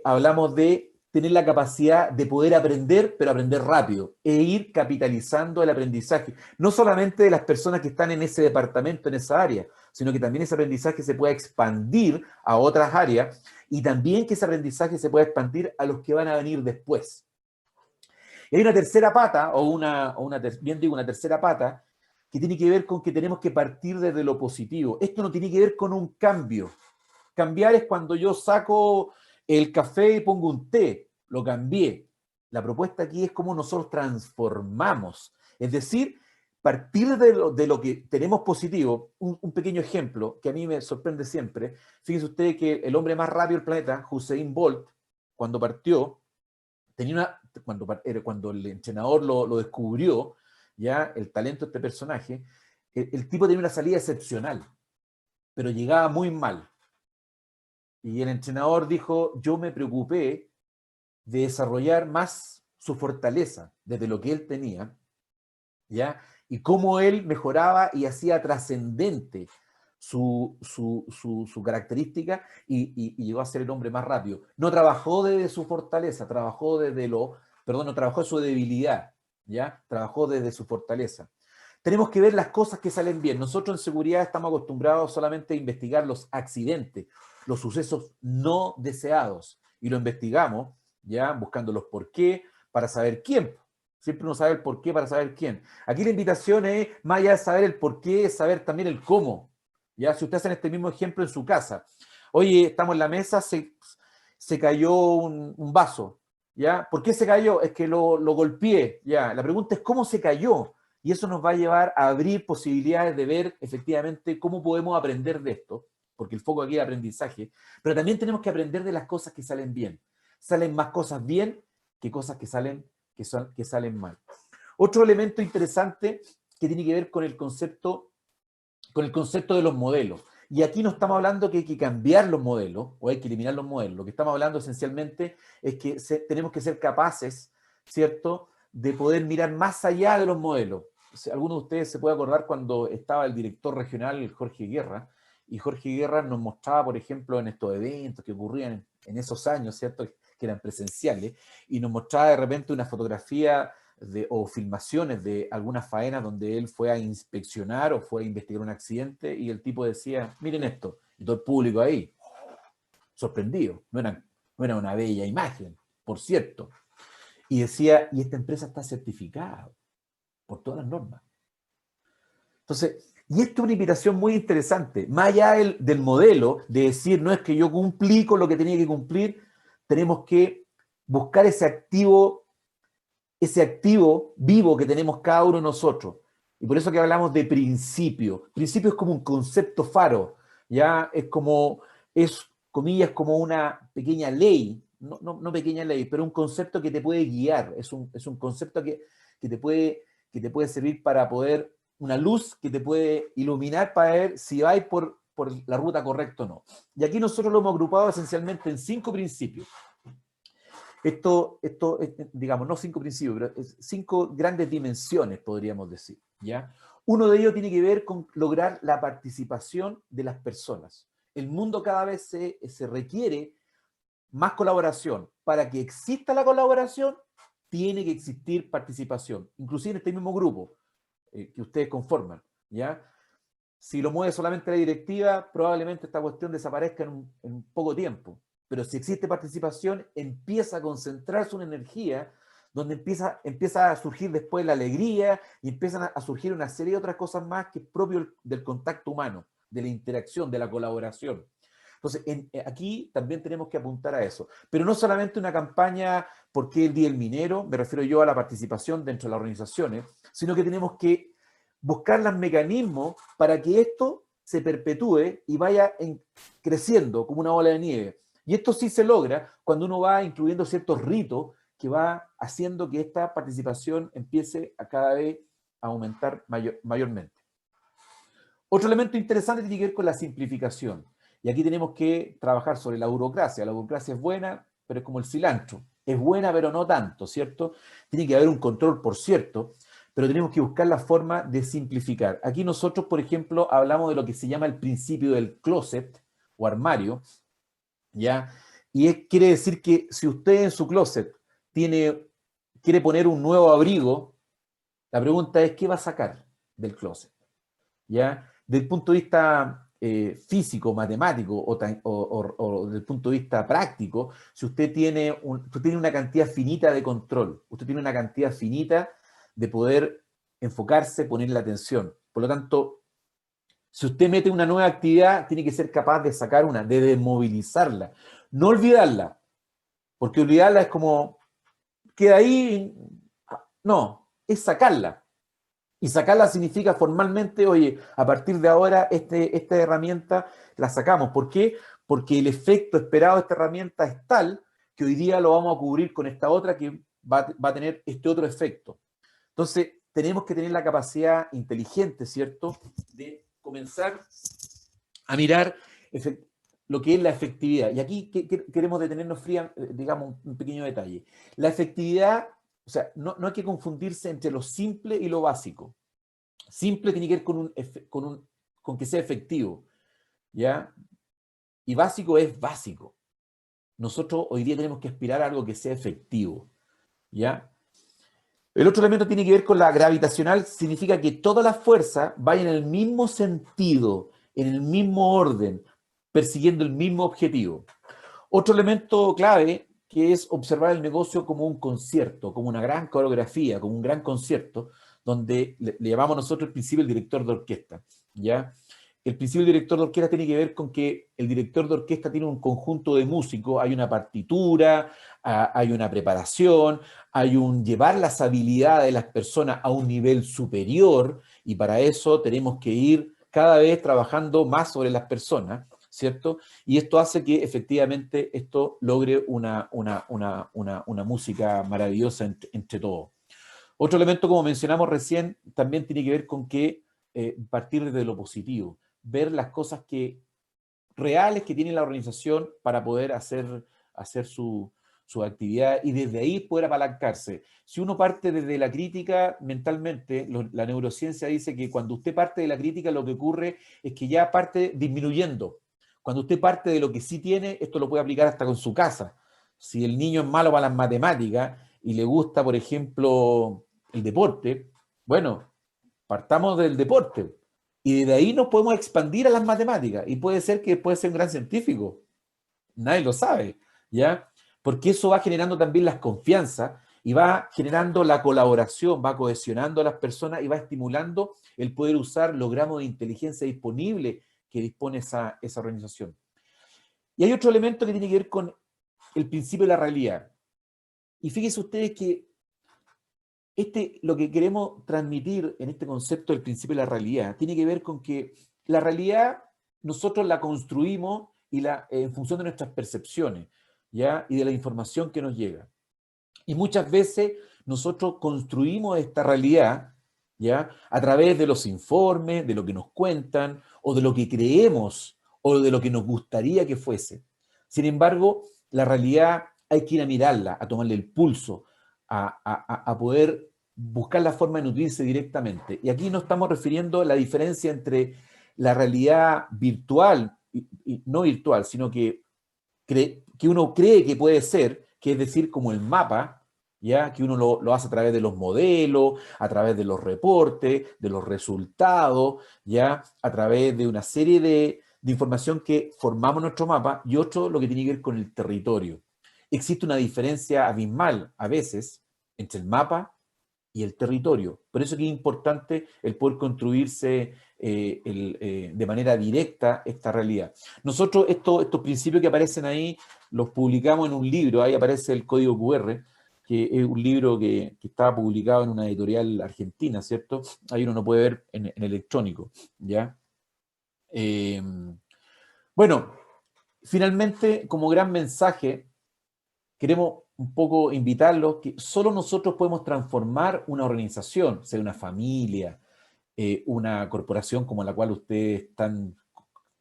Hablamos de tener la capacidad de poder aprender, pero aprender rápido, e ir capitalizando el aprendizaje, no solamente de las personas que están en ese departamento, en esa área, sino que también ese aprendizaje se pueda expandir a otras áreas, y también que ese aprendizaje se pueda expandir a los que van a venir después. Y hay una tercera pata, una tercera pata, que tiene que ver con que tenemos que partir desde lo positivo. Esto no tiene que ver con un cambio. Cambiar es cuando yo saco el café y pongo un té, lo cambié. La propuesta aquí es cómo nosotros transformamos. Es decir, partir de lo que tenemos positivo. Un pequeño ejemplo que a mí me sorprende siempre. Fíjense ustedes que el hombre más rápido del planeta, Usain Bolt, cuando partió, cuando el entrenador lo descubrió, ya el talento de este personaje, el tipo tenía una salida excepcional, pero llegaba muy mal. Y el entrenador dijo, yo me preocupé de desarrollar más su fortaleza desde lo que él tenía, ¿ya? Y cómo él mejoraba y hacía trascendente su característica y llegó a ser el hombre más rápido. No trabajó desde su fortaleza, no trabajó su debilidad, ¿ya? Trabajó desde su fortaleza. Tenemos que ver las cosas que salen bien. Nosotros en seguridad estamos acostumbrados solamente a investigar los accidentes, los sucesos no deseados, y lo investigamos, ¿ya? Buscando los por qué, para saber quién. Siempre uno sabe el por qué para saber quién. Aquí la invitación es, más allá de saber el por qué, es saber también el cómo. ¿Ya? Si usted hace este mismo ejemplo en su casa, Oye, estamos en la mesa, se cayó un vaso, ¿ya? ¿Por qué se cayó? Es que lo golpeé, ¿ya? La pregunta es cómo se cayó. Y eso nos va a llevar a abrir posibilidades de ver efectivamente cómo podemos aprender de esto, porque el foco aquí es aprendizaje, pero también tenemos que aprender de las cosas que salen bien. Salen más cosas bien que cosas que salen mal. Otro elemento interesante que tiene que ver con el concepto de los modelos. Y aquí no estamos hablando que hay que cambiar los modelos o hay que eliminar los modelos. Lo que estamos hablando esencialmente es que tenemos que ser capaces, ¿cierto?, de poder mirar más allá de los modelos. Algunos de ustedes se puede acordar cuando estaba el director regional, Jorge Guerra, y Jorge Guerra nos mostraba, por ejemplo, en estos eventos que ocurrían en esos años, ¿cierto?, que eran presenciales, y nos mostraba de repente una fotografía o filmaciones de algunas faenas donde él fue a inspeccionar o fue a investigar un accidente y el tipo decía, miren esto, y todo el público ahí, sorprendido, no era una bella imagen, por cierto, y decía, y esta empresa está certificada por todas las normas. Entonces, y esto es una invitación muy interesante, más allá del modelo, de decir, no es que yo cumplí con lo que tenía que cumplir, tenemos que buscar ese activo vivo que tenemos cada uno de nosotros. Y por eso que hablamos de principio. Principio es como un concepto faro, ¿ya? Comillas, como una pequeña ley, no pequeña ley, pero un concepto que te puede guiar, es un concepto que te puede servir para poder, una luz que te puede iluminar para ver si vais por la ruta correcta o no. Y aquí nosotros lo hemos agrupado esencialmente en 5 principios. Esto, digamos, no 5 principios, pero 5 grandes dimensiones, podríamos decir, ¿ya? Uno de ellos tiene que ver con lograr la participación de las personas. El mundo cada vez se requiere más colaboración. Para que exista la colaboración, tiene que existir participación, inclusive en este mismo grupo que ustedes conforman, ¿ya? Si lo mueve solamente la directiva, probablemente esta cuestión desaparezca en poco tiempo. Pero si existe participación, empieza a concentrarse una energía donde empieza a surgir después la alegría y empiezan a surgir una serie de otras cosas más que es propio del contacto humano, de la interacción, de la colaboración. Entonces, aquí también tenemos que apuntar a eso. Pero no solamente una campaña, ¿por qué el Día del Minero? Me refiero yo a la participación dentro de las organizaciones, sino que tenemos que buscar los mecanismos para que esto se perpetúe y vaya creciendo como una bola de nieve. Y esto sí se logra cuando uno va incluyendo ciertos ritos que va haciendo que esta participación empiece a cada vez a aumentar mayormente. Otro elemento interesante tiene que ver con la simplificación. Y aquí tenemos que trabajar sobre la burocracia. La burocracia es buena, pero es como el cilantro. Es buena, pero no tanto, ¿cierto? Tiene que haber un control, por cierto, pero tenemos que buscar la forma de simplificar. Aquí nosotros, por ejemplo, hablamos de lo que se llama el principio del closet o armario, ¿ya? Y quiere decir que si usted en su closet quiere poner un nuevo abrigo, la pregunta es, ¿qué va a sacar del closet? ¿Ya? Desde el punto de vista físico, matemático o desde el punto de vista práctico, si usted tiene una cantidad finita de control, usted tiene una cantidad finita de poder enfocarse, poner la atención. Por lo tanto, si usted mete una nueva actividad, tiene que ser capaz de sacar una, de desmovilizarla. No olvidarla, porque olvidarla es como, queda ahí, no, es sacarla. Y sacarla significa formalmente, oye, a partir de ahora esta herramienta la sacamos. ¿Por qué? Porque el efecto esperado de esta herramienta es tal que hoy día lo vamos a cubrir con esta otra que va a tener este otro efecto. Entonces, tenemos que tener la capacidad inteligente, ¿cierto?, de comenzar a mirar lo que es la efectividad. Y aquí queremos detenernos digamos, un pequeño detalle. La efectividad, o sea, no hay que confundirse entre lo simple y lo básico. Simple tiene que ver con que sea efectivo, ¿ya? Y básico es básico. Nosotros hoy día tenemos que aspirar a algo que sea efectivo, ¿ya? El otro elemento tiene que ver con la gravitacional, significa que toda la fuerza vaya en el mismo sentido, en el mismo orden, persiguiendo el mismo objetivo. Otro elemento clave que es observar el negocio como un concierto, como una gran coreografía, como un gran concierto, donde le llamamos nosotros al principio el director de orquesta, ¿ya? el principio del director de orquesta tiene que ver con que el director de orquesta tiene un conjunto de músicos, hay una partitura, hay una preparación, hay un llevar las habilidades de las personas a un nivel superior, y para eso tenemos que ir cada vez trabajando más sobre las personas, ¿cierto? Y esto hace que efectivamente esto logre una música maravillosa entre todos. Otro elemento, como mencionamos recién, también tiene que ver con que partir de lo positivo, ver las cosas reales que tiene la organización para poder hacer su actividad y desde ahí poder apalancarse. Si uno parte desde la crítica, mentalmente, la neurociencia dice que cuando usted parte de la crítica, lo que ocurre es que ya parte disminuyendo. Cuando usted parte de lo que sí tiene, esto lo puede aplicar hasta con su casa. Si el niño es malo para las matemáticas y le gusta, por ejemplo, el deporte, bueno, partamos del deporte. Y de ahí nos podemos expandir a las matemáticas. Y puede ser que puede ser un gran científico. Nadie lo sabe, ¿ya? Porque eso va generando también las confianzas y va generando la colaboración, va cohesionando a las personas y va estimulando el poder usar los gramos de inteligencia disponible que dispone esa organización. Y hay otro elemento que tiene que ver con el principio de la realidad. Y fíjense ustedes que lo que queremos transmitir en este concepto del principio de la realidad tiene que ver con que la realidad nosotros la construimos en función de nuestras percepciones, ¿ya? Y de la información que nos llega. Y muchas veces nosotros construimos esta realidad, ¿ya? A través de los informes, de lo que nos cuentan, o de lo que creemos, o de lo que nos gustaría que fuese. Sin embargo, la realidad hay que ir a mirarla, a tomarle el pulso, a poder buscar la forma de nutrirse directamente. Y aquí no estamos refiriendo a la diferencia entre la realidad virtual y no virtual, sino que uno cree que puede ser, que es decir, como el mapa, ¿ya? Que uno lo hace a través de los modelos, a través de los reportes, de los resultados, ¿ya? A través de una serie de información que formamos nuestro mapa, y otro lo que tiene que ver con el territorio. Existe una diferencia abismal a veces entre el mapa y el territorio. Por eso que es importante el poder construirse de manera directa esta realidad. Nosotros estos principios que aparecen ahí los publicamos en un libro, ahí aparece el código QR, que es un libro que estaba publicado en una editorial argentina, ¿cierto? Ahí uno lo puede ver en electrónico, ¿ya? Bueno, finalmente, como gran mensaje, queremos un poco invitarlos que solo nosotros podemos transformar una organización, sea una familia, una corporación como la cual ustedes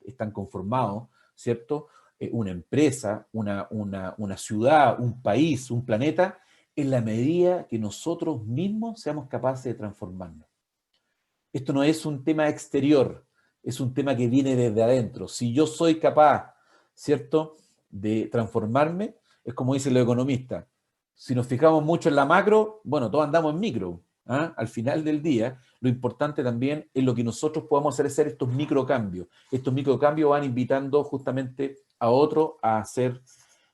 están conformados, ¿cierto? Una empresa, una ciudad, un país, un planeta, en la medida que nosotros mismos seamos capaces de transformarnos. Esto no es un tema exterior, es un tema que viene desde adentro. Si yo soy capaz, ¿cierto?, de transformarme, es como dicen los economistas. Si nos fijamos mucho en la macro, bueno, todos andamos en micro. ¿Ah? Al final del día, lo importante también es lo que nosotros podamos hacer estos microcambios. Estos microcambios van invitando justamente a otros a hacer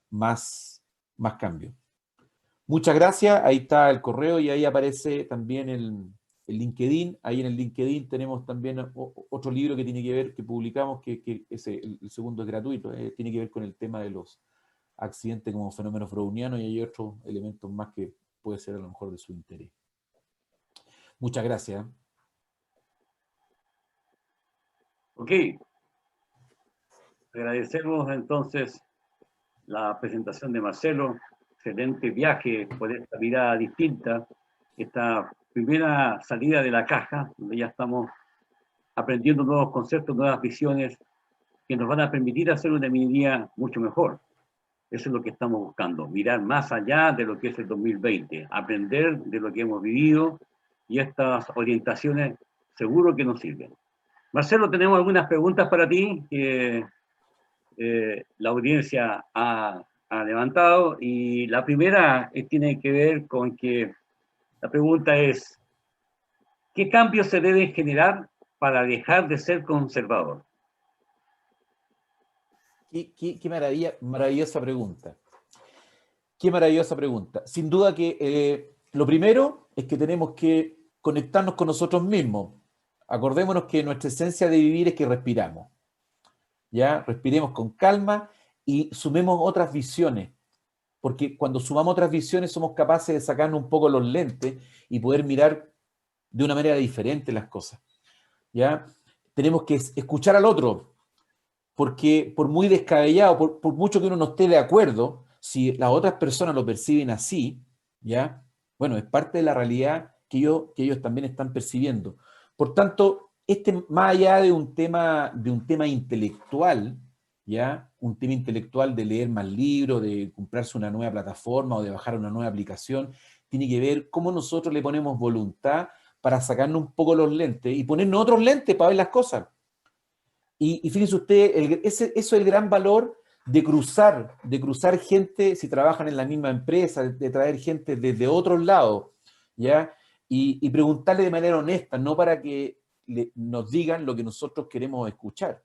más cambios. Muchas gracias, ahí está el correo y ahí aparece también el LinkedIn. Ahí en el LinkedIn tenemos también otro libro que tiene que ver, que publicamos, que el segundo es gratuito, tiene que ver con el tema de los accidentes como fenómenos brownianos, y hay otros elementos más que puede ser a lo mejor de su interés. Muchas gracias. Ok. Agradecemos entonces la presentación de Marcelo. Excelente viaje por esta mirada distinta, esta primera salida de la caja, donde ya estamos aprendiendo nuevos conceptos, nuevas visiones que nos van a permitir hacer una minería mucho mejor. Eso es lo que estamos buscando, mirar más allá de lo que es el 2020, aprender de lo que hemos vivido, y estas orientaciones seguro que nos sirven. Marcelo, tenemos algunas preguntas para ti que la audiencia ha levantado, y la primera tiene que ver con que la pregunta es: ¿qué cambios se deben generar para dejar de ser conservador? Qué maravillosa pregunta. Qué maravillosa pregunta. Sin duda que lo primero es que tenemos que conectarnos con nosotros mismos. Acordémonos que nuestra esencia de vivir es que respiramos. ¿Ya? Respiremos con calma y sumemos otras visiones. Porque cuando sumamos otras visiones somos capaces de sacarnos un poco los lentes y poder mirar de una manera diferente las cosas. ¿Ya? Tenemos que escuchar al otro, porque por muy descabellado, por mucho que uno no esté de acuerdo, si las otras personas lo perciben así, ¿ya? Bueno, es parte de la realidad que ellos también están percibiendo. Por tanto, más allá de un tema intelectual, ¿ya? Un tema intelectual de leer más libros, de comprarse una nueva plataforma o de bajar una nueva aplicación, tiene que ver cómo nosotros le ponemos voluntad para sacarnos un poco los lentes y ponernos otros lentes para ver las cosas. Y fíjense usted, eso es el gran valor de cruzar gente, si trabajan en la misma empresa, de traer gente desde otros lados, ¿ya? Y preguntarle de manera honesta, no para que nos digan lo que nosotros queremos escuchar.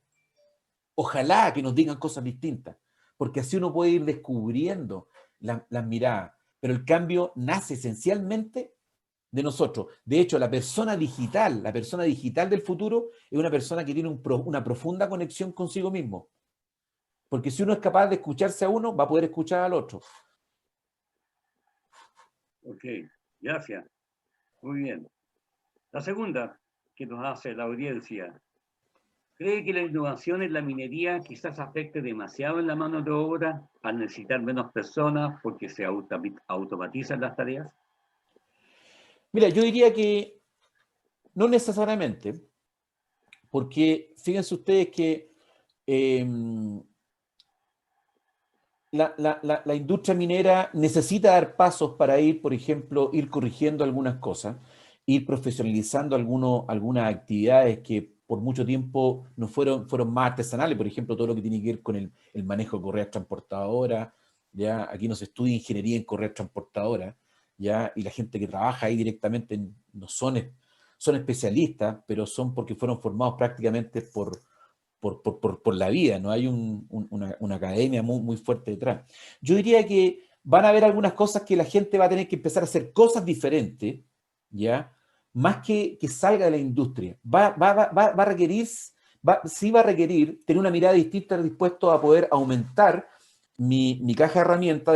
Ojalá que nos digan cosas distintas, porque así uno puede ir descubriendo las miradas. Pero el cambio nace esencialmente de nosotros. De hecho, la persona digital del futuro es una persona que tiene una profunda conexión consigo mismo. Porque si uno es capaz de escucharse a uno, va a poder escuchar al otro. Ok, gracias. Muy bien. La segunda que nos hace la audiencia. ¿Cree que la innovación en la minería quizás afecte demasiado en la mano de obra al necesitar menos personas porque se automatizan las tareas? Mira, yo diría que no necesariamente, porque fíjense ustedes que la industria minera necesita dar pasos para ir, por ejemplo, ir corrigiendo algunas cosas, ir profesionalizando algunas actividades que por mucho tiempo no fueron más artesanales, por ejemplo, todo lo que tiene que ver con el manejo de correas transportadoras, ¿ya? Aquí no se estudia ingeniería en correas transportadoras, ¿ya? Y la gente que trabaja ahí directamente no son especialistas, pero son porque fueron formados prácticamente por la vida, no hay una academia muy fuerte detrás. Yo diría que van a haber algunas cosas que la gente va a tener que empezar a hacer cosas diferentes, ¿ya? Más que salga de la industria. Va a requerir, sí va a requerir tener una mirada distinta, dispuesto a poder aumentar mi caja de herramientas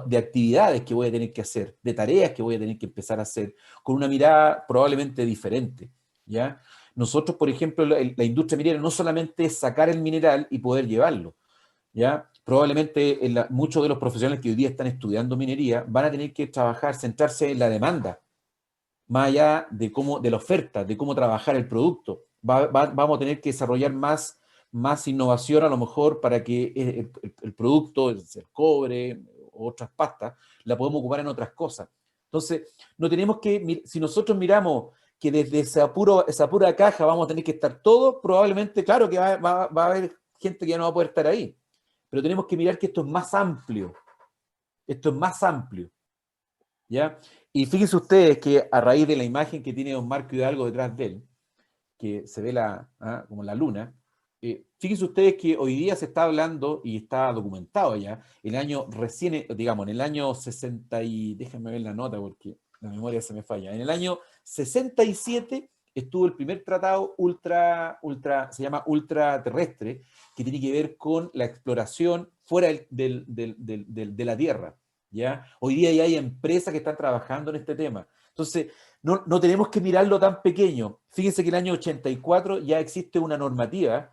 de actividades que voy a tener que hacer, de tareas que voy a tener que empezar a hacer, con una mirada probablemente diferente, ¿ya? Nosotros, por ejemplo, la industria minera no solamente es sacar el mineral y poder llevarlo, ¿ya? Probablemente muchos de los profesionales que hoy día están estudiando minería van a tener que trabajar, centrarse en la demanda, más allá de la oferta, de cómo trabajar el producto. Vamos a tener que desarrollar más innovación a lo mejor para que el producto, el cobre, otras pastas, la podemos ocupar en otras cosas. Entonces, no tenemos que, si nosotros miramos que desde esa pura caja vamos a tener que estar todos, probablemente, claro que va a haber gente que ya no va a poder estar ahí. Pero tenemos que mirar que esto es más amplio. Esto es más amplio. ¿Ya? Y fíjense ustedes que a raíz de la imagen que tiene don Marco Hidalgo detrás de él, que se ve como la luna, fíjense ustedes que hoy día se está hablando, y está documentado ya, digamos, en el año 60 y, déjenme ver la nota porque la memoria se me falla, en el año 67 estuvo el primer tratado se llama ultraterrestre, que tiene que ver con la exploración fuera de la Tierra, ¿ya? Hoy día ya hay empresas que están trabajando en este tema. Entonces, no tenemos que mirarlo tan pequeño. Fíjense que en el año 84 ya existe una normativa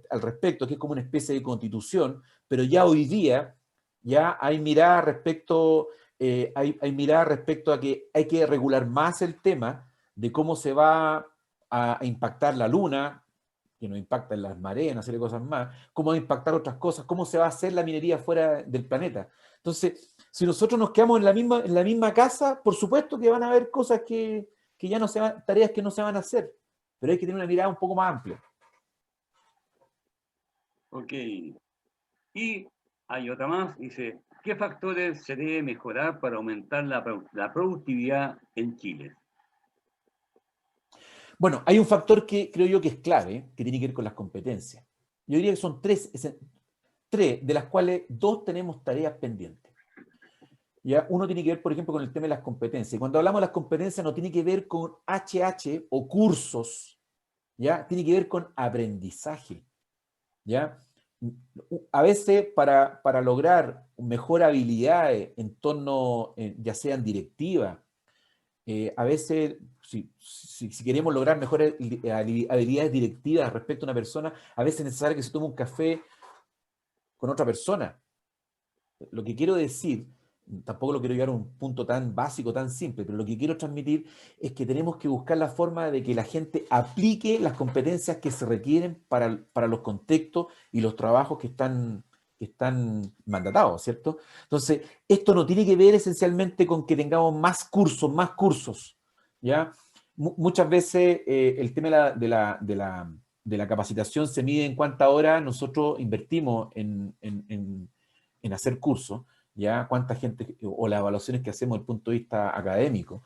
al respecto, que es como una especie de constitución, pero ya hoy día ya hay mirada respecto, hay mirada respecto a que hay que regular más el tema de cómo se va a impactar la luna, que nos impacta en las mareas, una serie de cosas más, cómo va a impactar otras cosas, cómo se va a hacer la minería fuera del planeta. Entonces, si nosotros nos quedamos en la misma casa, por supuesto que van a haber cosas que ya no se van, tareas que no se van a hacer, pero hay que tener una mirada un poco más amplia. Ok. Y hay otra más, dice, ¿qué factores se debe mejorar para aumentar la productividad en Chile? Bueno, hay un factor que creo yo que es clave, que tiene que ver con las competencias. Yo diría que son tres, de las cuales dos tenemos tareas pendientes. ¿Ya? Uno tiene que ver, por ejemplo, con el tema de las competencias. Y cuando hablamos de las competencias no tiene que ver con HH o cursos, ¿ya? Tiene que ver con aprendizaje, ¿ya? A veces para lograr mejor habilidades en torno, ya sean directivas, a veces si queremos lograr mejores habilidades directivas respecto a una persona, a veces es necesario que se tome un café con otra persona. Lo que quiero decir, tampoco lo quiero llevar a un punto tan básico, tan simple, pero lo que quiero transmitir es que tenemos que buscar la forma de que la gente aplique las competencias que se requieren para los contextos y los trabajos que están mandatados, ¿cierto? Entonces, esto no tiene que ver esencialmente con que tengamos más cursos, ¿ya? Muchas veces el tema de la capacitación se mide en cuántas horas nosotros invertimos en hacer cursos, ¿ya? Cuánta gente, o las evaluaciones que hacemos desde el punto de vista académico,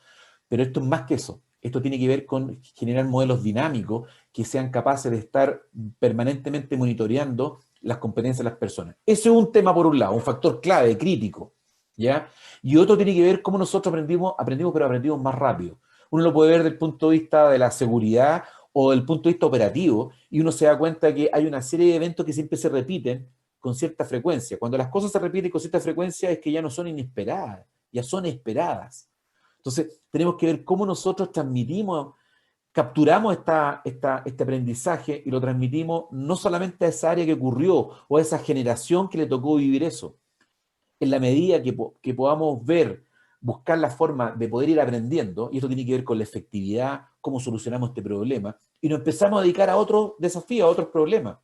pero esto es más que eso. Esto tiene que ver con generar modelos dinámicos que sean capaces de estar permanentemente monitoreando las competencias de las personas. Ese es un tema por un lado, un factor clave, crítico, ¿ya? Y otro tiene que ver cómo nosotros pero aprendimos más rápido. Uno lo puede ver desde el punto de vista de la seguridad o del punto de vista operativo, y uno se da cuenta que hay una serie de eventos que siempre se repiten con cierta frecuencia. Cuando las cosas se repiten con cierta frecuencia es que ya no son inesperadas, ya son esperadas. Entonces, tenemos que ver cómo nosotros transmitimos, capturamos este aprendizaje y lo transmitimos no solamente a esa área que ocurrió o a esa generación que le tocó vivir eso. En la medida que podamos ver, buscar la forma de poder ir aprendiendo, y esto tiene que ver con la efectividad, cómo solucionamos este problema, y nos empezamos a dedicar a otros desafíos, a otros problemas.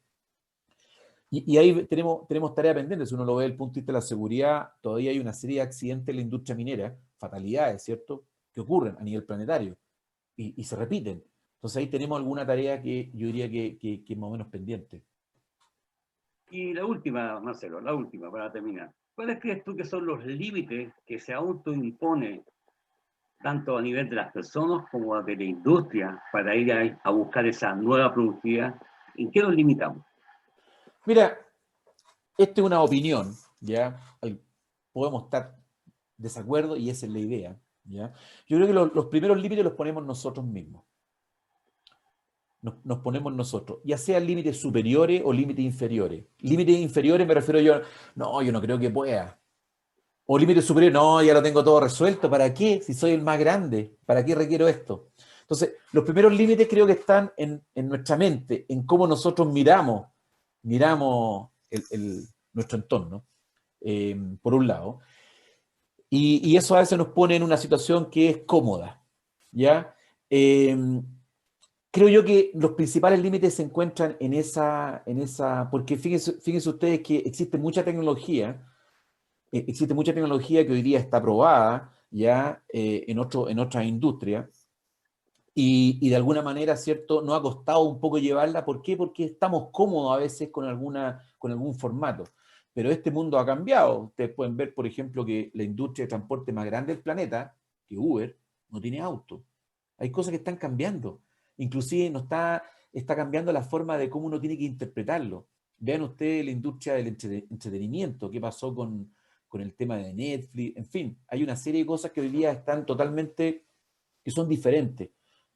Y ahí tenemos tarea pendiente. Si uno lo ve desde el punto de vista de la seguridad, todavía hay una serie de accidentes en la industria minera, fatalidades, ¿cierto?, que ocurren a nivel planetario y se repiten. Entonces ahí tenemos alguna tarea que yo diría que es más o menos pendiente. Y la última, Marcelo, la última para terminar. ¿Cuáles crees tú que son los límites que se autoimpone tanto a nivel de las personas como de la industria para ir a buscar esa nueva productividad? ¿En qué nos limitamos? Mira, esta es una opinión, ¿ya? Podemos estar desacuerdo y esa es la idea, ¿ya? Yo creo que los primeros límites los ponemos nosotros mismos. Nos ponemos nosotros, ya sean límites superiores o límites inferiores. Límites inferiores me refiero yo no creo que pueda. O límites superiores, no, ya lo tengo todo resuelto, ¿para qué? Si soy el más grande, ¿para qué requiero esto? Entonces, los primeros límites creo que están en nuestra mente, en cómo nosotros miramos nuestro entorno, por un lado, y eso a veces nos pone en una situación que es cómoda, ¿ya? Creo yo que los principales límites se encuentran en esa, porque fíjense ustedes que existe mucha tecnología que hoy día está probada ya en otras industrias, y de alguna manera, ¿cierto?, nos ha costado un poco llevarla. ¿Por qué? Porque estamos cómodos a veces con algún formato. Pero este mundo ha cambiado. Ustedes pueden ver, por ejemplo, que la industria de transporte más grande del planeta, que Uber, no tiene auto. Hay cosas que están cambiando. Inclusive está cambiando la forma de cómo uno tiene que interpretarlo. Vean ustedes la industria del entretenimiento, qué pasó con el tema de Netflix, en fin, hay una serie de cosas que hoy día están que son diferentes.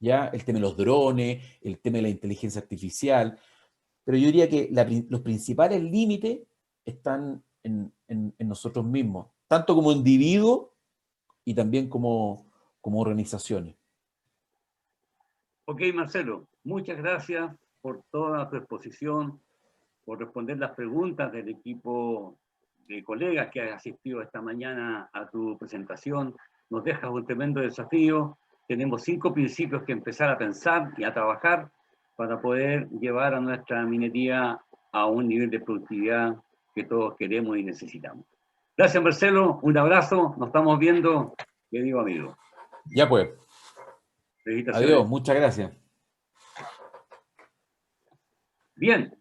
¿Ya? El tema de los drones, el tema de la inteligencia artificial, pero yo diría que los principales límites están en nosotros mismos, tanto como individuos y también como organizaciones. Ok, Marcelo, muchas gracias por toda tu exposición, por responder las preguntas del equipo de colegas que han asistido esta mañana a tu presentación. Nos dejas un tremendo desafío. Tenemos 5 principios que empezar a pensar y a trabajar para poder llevar a nuestra minería a un nivel de productividad que todos queremos y necesitamos. Gracias, Marcelo. Un abrazo. Nos estamos viendo, querido amigo. Ya pues. Adiós. Muchas gracias. Bien.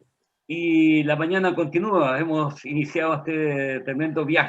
Y la mañana continúa. Hemos iniciado este tremendo viaje.